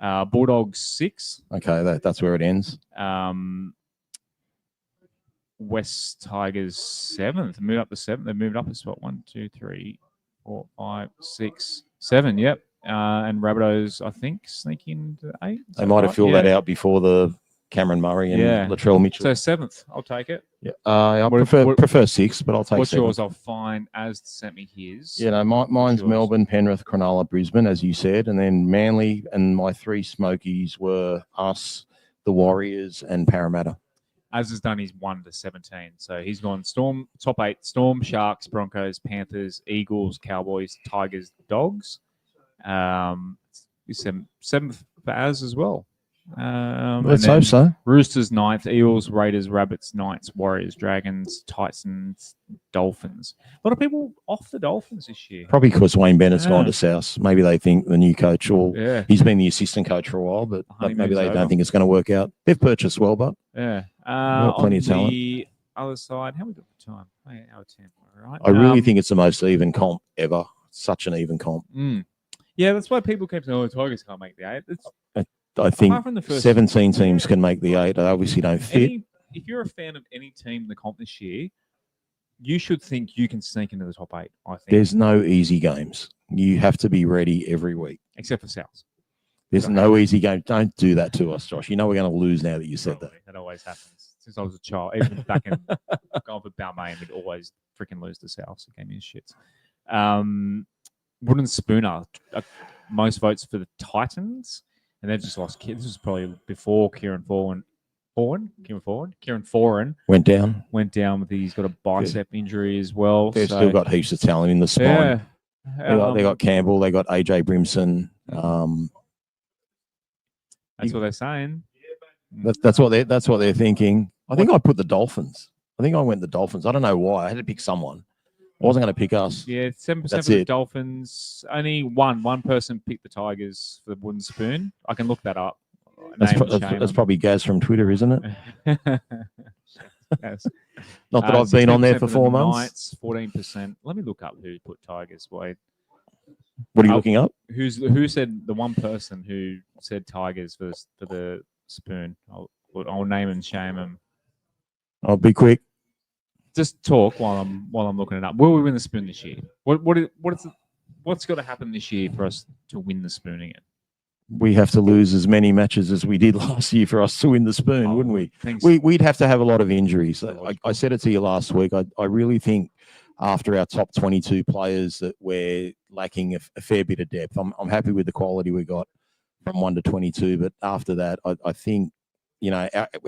[SPEAKER 1] Bulldogs sixth.
[SPEAKER 2] Okay, that's where it ends.
[SPEAKER 1] West Tigers seventh. Move up to 7th. They moved up a spot. 1, 2, 3, 4, 5, 6, 7. Yep. And Rabbitohs, I think, sneak into 8.
[SPEAKER 2] They might have filled that out before the Cameron Murray and Latrell Mitchell.
[SPEAKER 1] So 7th, I'll take it.
[SPEAKER 2] Yeah, I prefer 6, but I'll take.
[SPEAKER 1] What's
[SPEAKER 2] 7th.
[SPEAKER 1] yours? I'll find as sent me his.
[SPEAKER 2] Yeah, no, mine's Melbourne, Penrith, Cronulla, Brisbane, as you said, and then Manly, and my 3 Smokies were us, the Warriors, and Parramatta.
[SPEAKER 1] As has done his 1 to 17. So he's gone Storm, top 8, Storm, Sharks, Broncos, Panthers, Eagles, Cowboys, Tigers, Dogs. 7th for Az as well.
[SPEAKER 2] Let's hope so.
[SPEAKER 1] Roosters 9th, Eels, Raiders, Rabbits, Knights, Warriors, Dragons, Titans, Dolphins. A lot of people off the Dolphins this year.
[SPEAKER 2] Probably because Wayne Bennett's gone to South. Maybe they think the new coach, or he's been the assistant coach for a while, but maybe they don't think it's going to work out. They've purchased well, but plenty of talent.
[SPEAKER 1] The other side, how we got the time? 8 hour 10. All right.
[SPEAKER 2] I really think it's the most even comp ever. Such an even comp.
[SPEAKER 1] Yeah, that's why people keep saying, "Oh, the Tigers can't make the 8."
[SPEAKER 2] I think 17 teams can make the 8. They obviously don't fit.
[SPEAKER 1] If you're a fan of any team in the comp this year, you should think you can sneak into the top 8. I think
[SPEAKER 2] there's no easy games. You have to be ready every week,
[SPEAKER 1] except for South.
[SPEAKER 2] There's no easy game. Don't do that to us, Josh. You know we're going to lose now that you said that.
[SPEAKER 1] That always happens since I was a child. Even back in going for Balmain, we'd always freaking lose to South. So it gave me shits. Wooden Spooner, most votes for the Titans. And they've just lost. This was probably before Kieran Foran went down with he's got a bicep injury as well.
[SPEAKER 2] They've still got heaps of talent in the spine. They got Campbell. They got AJ Brimson.
[SPEAKER 1] That's what they're saying.
[SPEAKER 2] That's what they're thinking. I think I put the Dolphins. I think I went the Dolphins. I don't know why. I had to pick someone. I wasn't going to pick us.
[SPEAKER 1] Yeah, 7% for the Dolphins. Only one person picked the Tigers for the Wooden Spoon. I can look that up.
[SPEAKER 2] That's probably Gaz from Twitter, isn't it?
[SPEAKER 1] Yes.
[SPEAKER 2] Not that I've been on there for 4 months.
[SPEAKER 1] Knights, 14%. Let me look up who put Tigers. Wait.
[SPEAKER 2] What are you looking up?
[SPEAKER 1] Who said the one person who said Tigers for the spoon? I'll name and shame him.
[SPEAKER 2] I'll be quick.
[SPEAKER 1] Just talk while I'm looking it up. Will we win the spoon this year? What's got to happen this year for us to win the spoon again?
[SPEAKER 2] We have to lose as many matches as we did last year for us to win the spoon, wouldn't we? We'd have to have a lot of injuries. I said it to you last week. I really think after our top 22 players that we're lacking a fair bit of depth. I'm happy with the quality we got from 1 to 22, but after that, I think,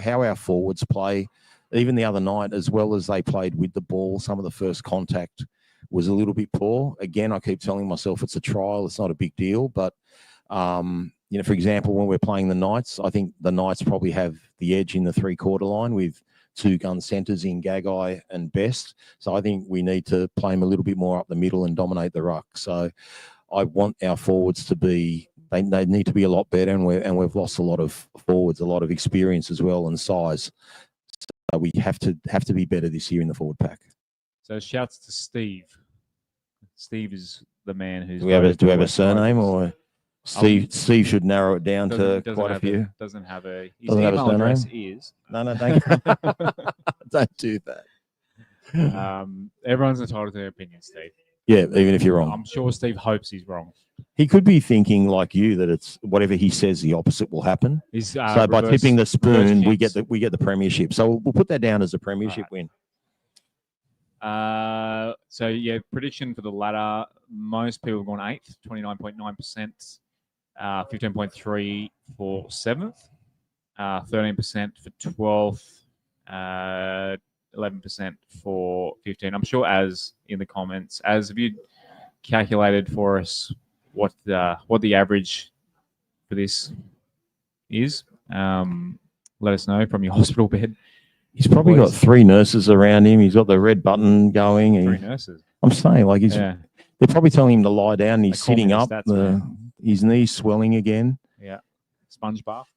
[SPEAKER 2] how our forwards play, even the other night, as well as they played with the ball, some of the first contact was a little bit poor. Again, I keep telling myself it's a trial. It's not a big deal, but for example, when we're playing the Knights, I think the Knights probably have the edge in the 3-quarter line with 2 gun centres in Gagai and Best. So I think we need to play them a little bit more up the middle and dominate the ruck. So I want our forwards to be, they need to be a lot better, and we've lost a lot of forwards, a lot of experience as well, and size. So we have to be better this year in the forward pack.
[SPEAKER 1] So shouts to Steve. Steve is the man who's.
[SPEAKER 2] Do we have a surname, or Steve should narrow it down to quite a few?
[SPEAKER 1] Doesn't have a. His
[SPEAKER 2] doesn't have a
[SPEAKER 1] email
[SPEAKER 2] surname?
[SPEAKER 1] address is.
[SPEAKER 2] No, don't don't do that.
[SPEAKER 1] Everyone's entitled to their opinion, Steve.
[SPEAKER 2] Yeah, even if you're wrong.
[SPEAKER 1] I'm sure Steve hopes he's wrong.
[SPEAKER 2] He could be thinking like you that it's whatever he says, the opposite will happen. So by tipping the spoon, we get the premiership. So we'll put that down as a premiership win.
[SPEAKER 1] So yeah, prediction for the ladder. Most people have gone 8th, 29.9%, 15.3% for 7th, 13% for 12th, 11% for 15. I'm sure as in the comments, as have you calculated for us what the average for this is? Let us know from your hospital bed.
[SPEAKER 2] He's probably got 3 nurses around him. He's got the red button going.
[SPEAKER 1] 3 nurses.
[SPEAKER 2] I'm saying, like, they're probably telling him to lie down. And he's sitting up. His knees swelling again.
[SPEAKER 1] Yeah. Sponge bath.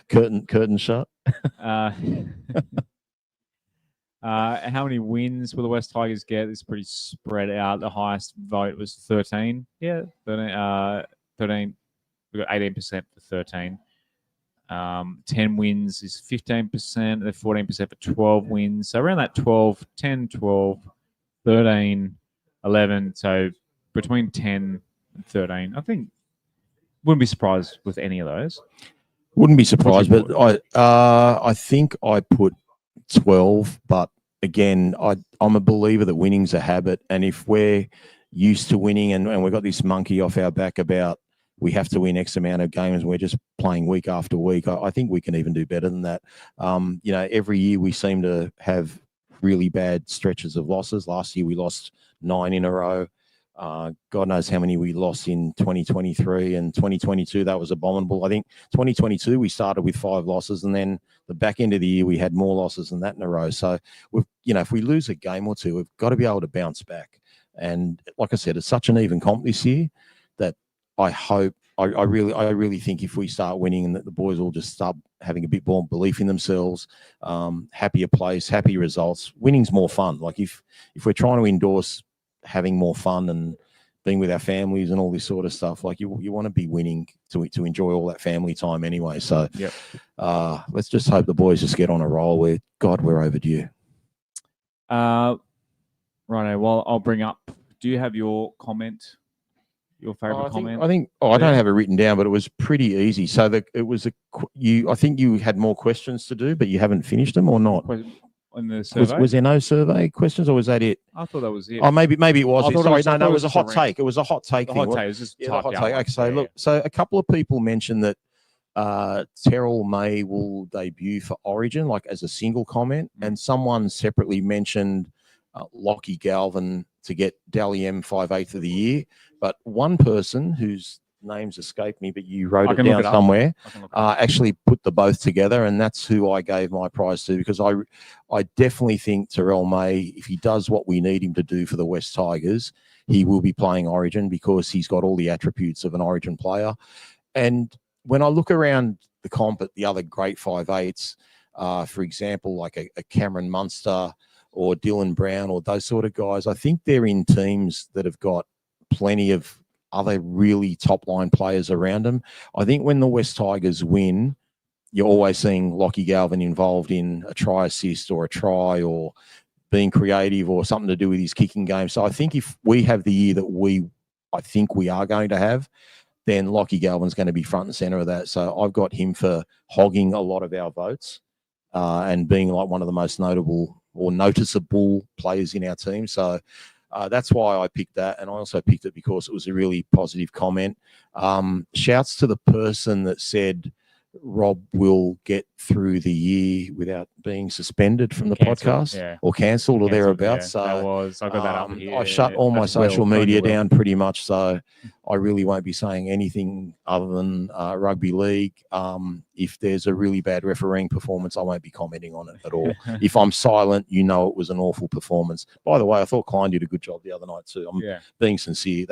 [SPEAKER 2] Curtain shut.
[SPEAKER 1] How many wins will the West Tigers get? It's pretty spread out. The highest vote was 13. Yeah, 13. We got 18% for 13. 10 wins is 15%, 14% for 12 wins. So around that 12, 10, 12, 13, 11. So between 10 and 13. I think wouldn't be surprised with any of those.
[SPEAKER 2] Wouldn't be surprised, but I think I put 12. But again, I'm a believer that winning's a habit. And if we're used to winning and we've got this monkey off our back about we have to win X amount of games and we're just playing week after week, I think we can even do better than that. Every year we seem to have really bad stretches of losses. Last year we lost 9 in a row. God knows how many we lost in 2023 and 2022. That was abominable. I think 2022 we started with 5 losses, and then the back end of the year we had more losses than that in a row. So if we lose a game or two, we've got to be able to bounce back. And like I said, it's such an even comp this year that I hope, I really think if we start winning and that the boys will just start having a bit more belief in themselves, happier place, happy results. Winning's more fun. Like if we're trying to endorse having more fun and being with our families and all this sort of stuff, like you want to be winning to enjoy all that family time anyway. So let's just hope the boys just get on a roll. We're overdue.
[SPEAKER 1] Righto. Well, I'll bring up. Do you have your comment? Your favorite comment?
[SPEAKER 2] I don't have it written down, but it was pretty easy. So I think you had more questions to do, but you haven't finished them or not?
[SPEAKER 1] On the survey?
[SPEAKER 2] Was there no survey questions, or was that it?
[SPEAKER 1] I thought that was it.
[SPEAKER 2] Oh, maybe it was. Sorry, no, it was a hot take. It was a hot take.
[SPEAKER 1] The hot take was just
[SPEAKER 2] hot take. Okay, so a couple of people mentioned that Terrell May will debut for Origin, like as a single comment, and someone separately mentioned Lockie Galvin to get Dally M 5/8 of the year. But one person whose names escape me, but you wrote it down somewhere, actually put the both together, and that's who I gave my prize to, because I definitely think Terrell May, if he does what we need him to do for the West Tigers, he will be playing Origin because he's got all the attributes of an Origin player. And when I look around the comp at the other great 5'8s, for example, like a Cameron Munster or Dylan Brown or those sort of guys, I think they're in teams that have got plenty of other really top line players around them. I think when the West Tigers win, you're always seeing Lockie Galvin involved in a try assist or a try or being creative or something to do with his kicking game. So I think if we have the year that I think we are going to have, then Lockie Galvin's going to be front and center of that. So I've got him for hogging a lot of our votes and being like one of the most notable or noticeable players in our team. So that's why I picked that. And I also picked it because it was a really positive comment. Shouts to the person that said Rob will get through the year without being suspended from the podcast or cancelled or thereabouts.
[SPEAKER 1] Yeah,
[SPEAKER 2] so
[SPEAKER 1] I got that up here.
[SPEAKER 2] I shut all my social media down pretty much. So I really won't be saying anything other than rugby league. If there's a really bad refereeing performance, I won't be commenting on it at all. If I'm silent, you know it was an awful performance. By the way, I thought Klein did a good job the other night too. I'm being sincere.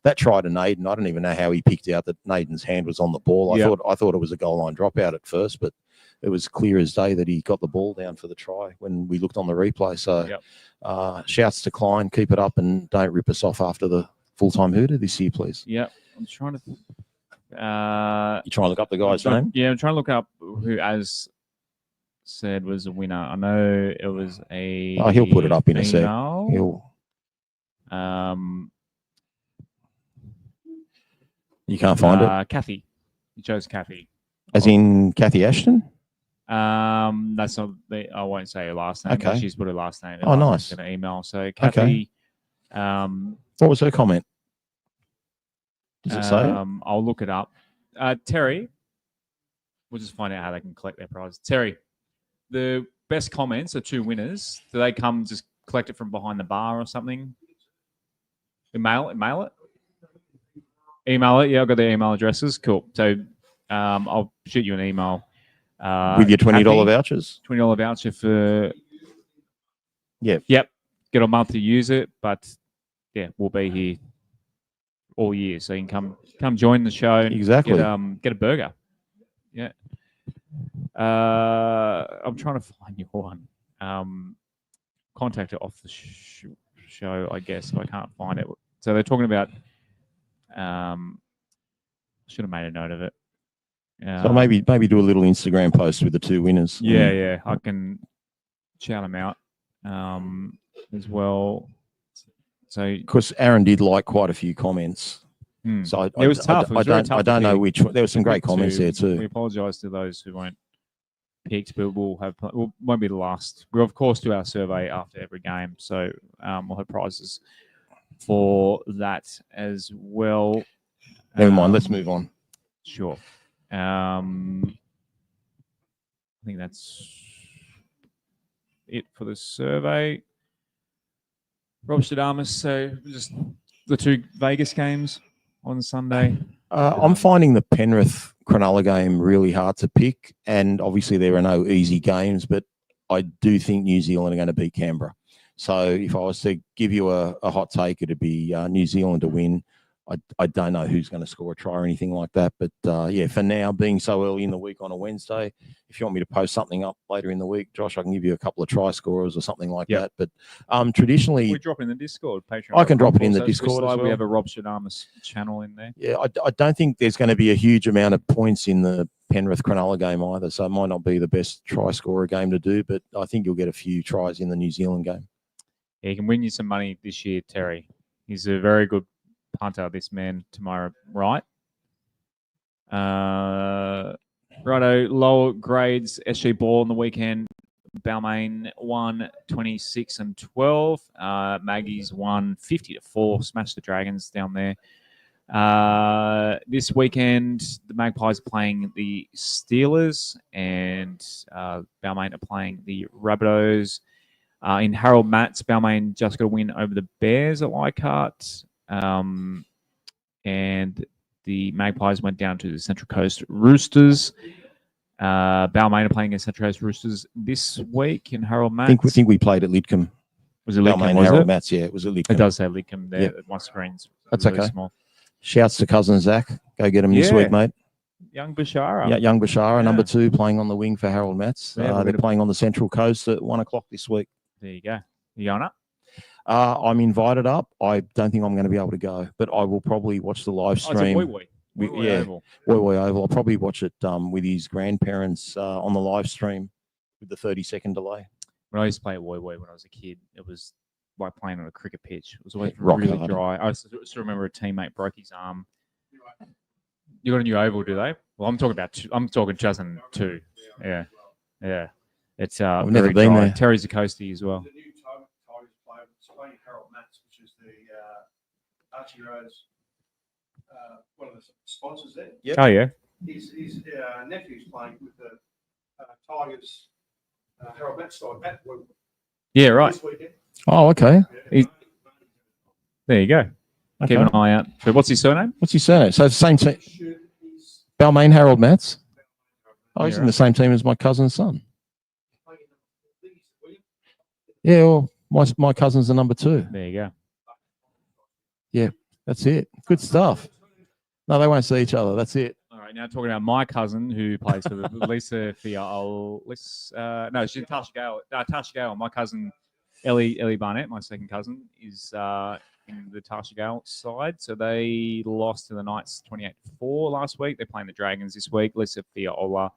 [SPEAKER 2] That try to Naden, I don't even know how he picked out that Naden's hand was on the ball. I thought it was a goal line dropout at first, but it was clear as day that he got the ball down for the try when we looked on the replay. So shouts to Klein, keep it up and don't rip us off after the full-time hooter this year, please.
[SPEAKER 1] Yeah, I'm trying to...
[SPEAKER 2] you trying to look up the guy's name?
[SPEAKER 1] Yeah, I'm trying to look up who, as said, was a winner. I know it was a...
[SPEAKER 2] Oh, he'll put it up in a sec. You can't find it?
[SPEAKER 1] Kathy. You chose Kathy.
[SPEAKER 2] As in Kathy Ashton?
[SPEAKER 1] That's not. I won't say her last name.
[SPEAKER 2] Okay.
[SPEAKER 1] She's put her last name.
[SPEAKER 2] Oh, nice.
[SPEAKER 1] In an email. So Kathy.
[SPEAKER 2] What was her comment? Does it say it?
[SPEAKER 1] I'll look it up. Terry. We'll just find out how they can collect their prize. Terry, the best comments are 2 winners. Do they come just collect it from behind the bar or something? Email it. Email it. Yeah, I've got the email addresses. Cool. So I'll shoot you an email.
[SPEAKER 2] With your $20 vouchers?
[SPEAKER 1] $20 voucher for...
[SPEAKER 2] Yep.
[SPEAKER 1] Get a month to use it, but we'll be here all year. So you can come join the show.
[SPEAKER 2] Exactly.
[SPEAKER 1] Get a burger. Yeah. I'm trying to find your one. Contact it off the show, I guess, if I can't find it. So they're talking about... should have made a note of it.
[SPEAKER 2] So maybe do a little Instagram post with the 2 winners.
[SPEAKER 1] Yeah. I can shout them out as well. So
[SPEAKER 2] because Aaron did like quite a few comments. So it was tough. I don't know which one. There were some great comments there too.
[SPEAKER 1] We apologise to those who weren't picked, but won't be the last. We'll of course do our survey after every game, so we'll have prizes for that as well.
[SPEAKER 2] Never mind. Let's move on.
[SPEAKER 1] Sure. I think that's it for the survey. Rob Shadamas. So just the 2 Vegas games on Sunday.
[SPEAKER 2] I'm finding the Penrith Cronulla game really hard to pick, and obviously there are no easy games, but I do think New Zealand are going to beat Canberra. So if I was to give you a hot take, it'd be New Zealand to win. I don't know who's going to score a try or anything like that. But, for now, being so early in the week on a Wednesday, if you want me to post something up later in the week, Josh, I can give you a couple of try scorers or something like that. But traditionally...
[SPEAKER 1] We drop in the Discord. Patreon.
[SPEAKER 2] I can drop it in the Discord as well.
[SPEAKER 1] We have a Rob Shadamas channel in there.
[SPEAKER 2] Yeah, I don't think there's going to be a huge amount of points in the Penrith Cronulla game either. So it might not be the best try scorer game to do, but I think you'll get a few tries in the New Zealand game.
[SPEAKER 1] Yeah, he can win you some money this year, Terry. He's a very good punter, this man tomorrow, right? Righto, lower grades, SG Ball on the weekend. Balmain won 26-12. Maggie's won 50-4. Smashed the Dragons down there. This weekend, the Magpies are playing the Steelers, and Balmain are playing the Rabbitohs. In Harold Matts, Balmain just got a win over the Bears at Leichhardt. And the Magpies went down to the Central Coast Roosters. Balmain are playing against Central Coast Roosters this week in Harold Matts.
[SPEAKER 2] I think we played at Lidcombe.
[SPEAKER 1] Was it Lidcombe?
[SPEAKER 2] Balmain, Harold Matts, yeah, it was at Lidcombe.
[SPEAKER 1] It does say Lidcombe there. Yep. My screen's
[SPEAKER 2] That's
[SPEAKER 1] really
[SPEAKER 2] okay.
[SPEAKER 1] small.
[SPEAKER 2] Shouts to cousin Zach. Go get him this week, mate.
[SPEAKER 1] Young Bashara.
[SPEAKER 2] Yeah, young Bashara,
[SPEAKER 1] Yeah.
[SPEAKER 2] number 2, playing on the wing for Harold Metz.
[SPEAKER 1] Yeah,
[SPEAKER 2] They're playing on the Central Coast at 1 o'clock this week.
[SPEAKER 1] There you go. You going up?
[SPEAKER 2] I'm invited up. I don't think I'm going to be able to go, but I will probably watch the live
[SPEAKER 1] Oh, it's a
[SPEAKER 2] stream.
[SPEAKER 1] Woi
[SPEAKER 2] Yeah,
[SPEAKER 1] Oval.
[SPEAKER 2] Woi Oval. I'll probably watch it with his grandparents on the live stream with the 30-second delay.
[SPEAKER 1] When I used to play at Woi when I was a kid, it was like playing on a cricket pitch. It was always
[SPEAKER 2] Rock
[SPEAKER 1] really
[SPEAKER 2] hard.
[SPEAKER 1] dry. I still remember a teammate broke his arm. You got a new oval, do they? Well, I'm talking 2002. Yeah. It's
[SPEAKER 2] I've
[SPEAKER 1] very
[SPEAKER 2] never been
[SPEAKER 1] dry.
[SPEAKER 2] there.
[SPEAKER 1] Terry Zakoski as well.
[SPEAKER 3] The new Tigers player was playing Harold Matz, which is the Archie Rose, one of the sponsors there.
[SPEAKER 2] Yep.
[SPEAKER 1] Oh yeah.
[SPEAKER 3] His nephew's playing with the Tigers, Harold Matz side at Wimbledon
[SPEAKER 1] Yeah, right.
[SPEAKER 3] this weekend.
[SPEAKER 2] Oh, okay.
[SPEAKER 1] There you go.
[SPEAKER 2] Okay.
[SPEAKER 1] Keep an eye out. So what's his surname?
[SPEAKER 2] What's his surname? So it's the same team.
[SPEAKER 3] He's
[SPEAKER 2] Balmain Harold Metz. Oh, he's
[SPEAKER 1] Yeah,
[SPEAKER 2] in the same team as my cousin's son.
[SPEAKER 3] playing in the leagues at William.
[SPEAKER 2] Yeah, well, my cousin's the number 2.
[SPEAKER 1] There you go.
[SPEAKER 2] That's it. Good stuff. No, they won't see each other. That's it.
[SPEAKER 1] All right, now talking about my cousin who plays for the Lisa Fia. No, she's Tasha Gale. Tasha Gale. My cousin Ellie Barnett, my second cousin, is in the Tasha Gale side. So they lost to the Knights 28-4 last week. They're playing the Dragons this week. Lisa Fia also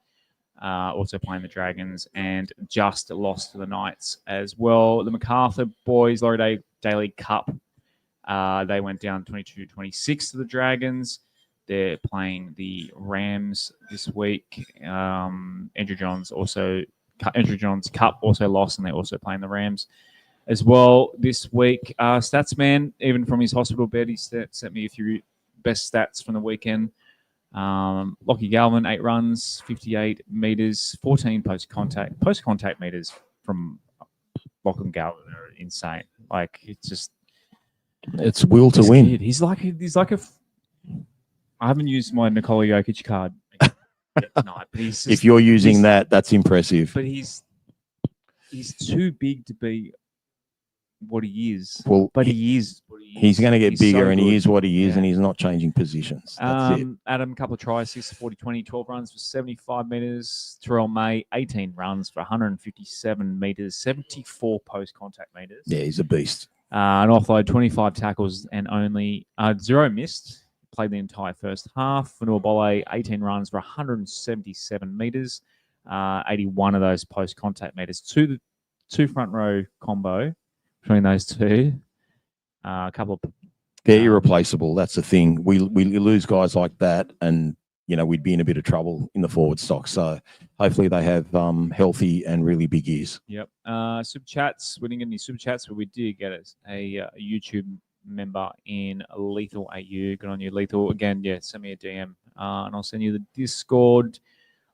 [SPEAKER 1] playing the Dragons and just lost to the Knights as well. The MacArthur boys, Laurie Daily Cup. They went down 22-26 to the Dragons. They're playing the Rams this week. Andrew Johns Cup also lost, and they're also playing the Rams as well this week. Statsman, even from his hospital bed, he sent me a few best stats from the weekend. Lockie Galvin, 8 runs, 58 meters, 14 post-contact. Post-contact meters from Lockie Galvin are insane. Like,
[SPEAKER 2] It's will to
[SPEAKER 1] this
[SPEAKER 2] win.
[SPEAKER 1] kid, he's like a. I haven't used my Nikola Jokic card yet tonight, but he's just,
[SPEAKER 2] If you're using that, that's impressive.
[SPEAKER 1] but he's too big to be what he is.
[SPEAKER 2] Well,
[SPEAKER 1] But he is what he is.
[SPEAKER 2] he's going to get
[SPEAKER 1] He's
[SPEAKER 2] bigger,
[SPEAKER 1] so
[SPEAKER 2] and he
[SPEAKER 1] good.
[SPEAKER 2] is what he is,
[SPEAKER 1] Yeah.
[SPEAKER 2] and he's not changing positions. That's it.
[SPEAKER 1] Adam, couple of tries, 6 40 20, 12 runs for 75 meters. Terrell May, 18 runs for 157 meters, 74 post-contact meters.
[SPEAKER 2] Yeah, he's a beast.
[SPEAKER 1] An offload, 25 tackles, and only 0 missed. Played the entire first half. Fanua Bolle, 18 runs for 177 meters, 81 of those post-contact meters. Two front row combo between those two. A couple of
[SPEAKER 2] They're irreplaceable. That's the thing. We lose guys like that, and we'd be in a bit of trouble in the forward stock. So hopefully they have healthy and really big ears.
[SPEAKER 1] Yep. Super chats. We didn't get any super chats, but we did get a YouTube member in Lethal AU. Good on you, Lethal. Again, yeah, send me a DM and I'll send you the Discord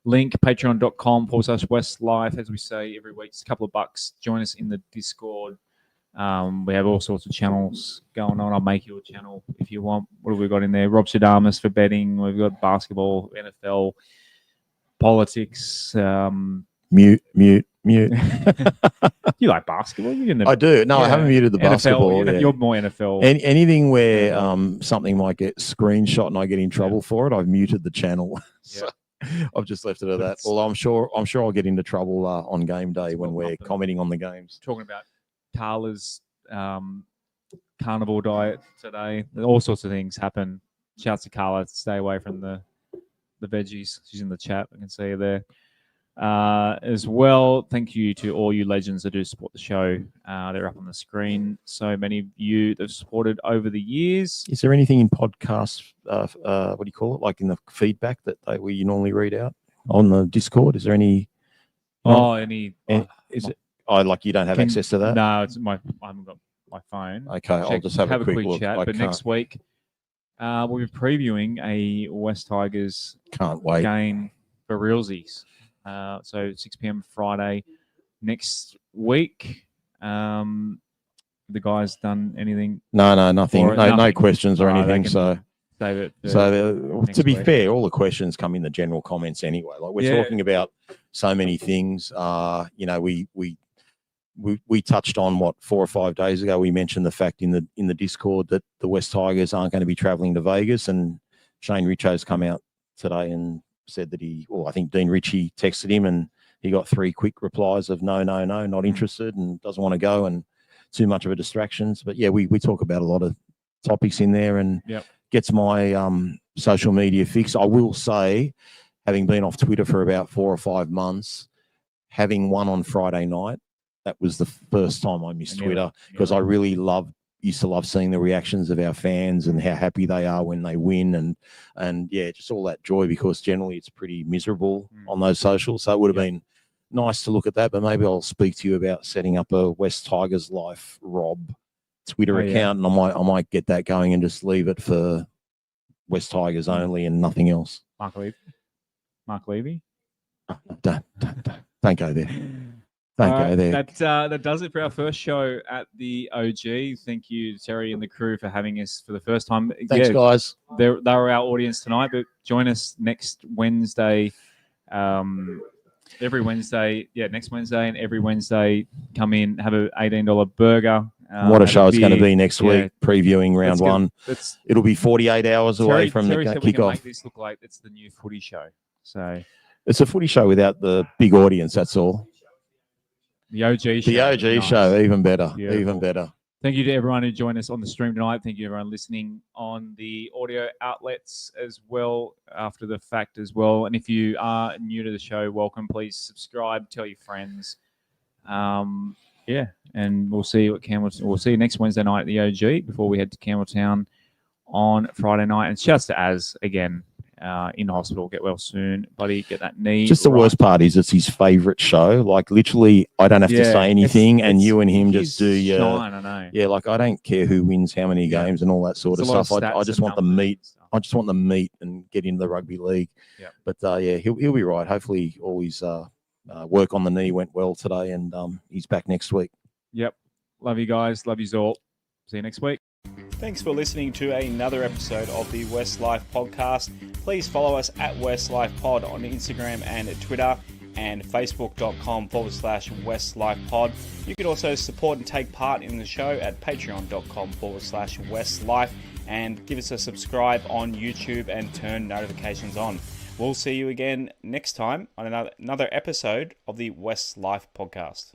[SPEAKER 1] link, patreon.com/Westlife. As we say every week, it's a couple of bucks. Join us in the Discord. We have all sorts of channels going on. I'll make you a channel if you want. What have we got in there? Rob Shadamas for betting. We've got basketball, NFL, politics.
[SPEAKER 2] Mute.
[SPEAKER 1] You like basketball? You in the,
[SPEAKER 2] I do. No, I
[SPEAKER 1] Yeah.
[SPEAKER 2] haven't muted the
[SPEAKER 1] NFL,
[SPEAKER 2] basketball. Yeah.
[SPEAKER 1] You're more NFL.
[SPEAKER 2] Anything where something might get screenshot and I get in trouble for it, I've muted the channel. So I've just left it at that. Well, I'm sure I'll get into trouble on game day when
[SPEAKER 1] well
[SPEAKER 2] we're
[SPEAKER 1] bumping.
[SPEAKER 2] commenting on the games.
[SPEAKER 1] Talking about Carla's carnivore diet today. All sorts of things happen. Shouts to Carla. Stay away from the veggies. She's in the chat. I can see her there. As well, thank you to all you legends that do support the show. They're up on the screen. So many of you that have supported over the years.
[SPEAKER 2] Is there anything in podcasts, what do you call it, like in the feedback that you normally read out on the Discord? Is there any? Is it? Oh, like you don't have access to that?
[SPEAKER 1] No, I haven't got my phone.
[SPEAKER 2] Okay, I'll just have a quick look.
[SPEAKER 1] chat.
[SPEAKER 2] I
[SPEAKER 1] But next week, we'll be previewing a West Tigers
[SPEAKER 2] can't wait
[SPEAKER 1] game for realsies. So 6 p.m. Friday next week. The guys done anything?
[SPEAKER 2] No, nothing. No
[SPEAKER 1] nothing.
[SPEAKER 2] questions or anything. So
[SPEAKER 1] Save it.
[SPEAKER 2] to be
[SPEAKER 1] week.
[SPEAKER 2] fair, all the questions come in the general comments anyway. Like we're talking about so many things. We touched on 4 or 5 days ago. We mentioned the fact in the Discord that the West Tigers aren't going to be travelling to Vegas, and Shane Richo's come out today and said that I think Dean Ritchie texted him and he got 3 quick replies of no, not interested and doesn't want to go and too much of a distraction. But yeah, we talk about a lot of topics in there and gets my social media fix. I will say, having been off Twitter for about 4 or 5 months, having one on Friday night, that was the first time I missed Twitter because I really used to love seeing the reactions of our fans and how happy they are when they win and yeah, just all that joy because generally it's pretty miserable on those socials. So it would have been nice to look at that, but maybe I'll speak to you about setting up a West Tigers Life Rob Twitter account and I might get that going and just leave it for West Tigers only and nothing else.
[SPEAKER 1] Mark Levy?
[SPEAKER 2] Don't go there. Don't go there.
[SPEAKER 1] That does it for our first show at the OG. Thank you, Terry and the crew, for having us for the first time.
[SPEAKER 2] Thanks, guys.
[SPEAKER 1] They were our audience tonight, but join us next Wednesday. Every Wednesday, next Wednesday and every Wednesday, come in, have a $18 burger.
[SPEAKER 2] What a show it's going to be next week, previewing round one. It'll be 48 hours away from the kickoff.
[SPEAKER 1] Make this look like it's the new footy show. So
[SPEAKER 2] it's a footy show without the big audience, that's all.
[SPEAKER 1] The OG show.
[SPEAKER 2] The OG show, even better.
[SPEAKER 1] Beautiful.
[SPEAKER 2] Even better.
[SPEAKER 1] Thank you to everyone who joined us on the stream tonight. Thank you everyone listening on the audio outlets as well, after the fact as well. And if you are new to the show, welcome. Please subscribe, tell your friends. And we'll see you at Campbelltown. We'll see you next Wednesday night at the OG before we head to Campbelltown on Friday night. And shouts to Az again. In hospital, get well soon, buddy. Get that knee.
[SPEAKER 2] Just the worst part is it's his favourite show. Like literally, I don't have to say anything, and you and him just do your.
[SPEAKER 1] I know.
[SPEAKER 2] Yeah, like I don't care who wins how many games and all that sort of stuff. I just want the meat. I just want the meat and get into the rugby league. Yeah. But he'll be right. Hopefully, all his work on the knee went well today, and he's back next week.
[SPEAKER 1] Yep. Love you guys. Love you all. See you next week.
[SPEAKER 4] Thanks for listening to another episode of the West Life Podcast. Please follow us at West Life Pod on Instagram and Twitter and facebook.com/West Life Pod. You can also support and take part in the show at patreon.com/West Life and give us a subscribe on YouTube and turn notifications on. We'll see you again next time on another episode of the West Life Podcast.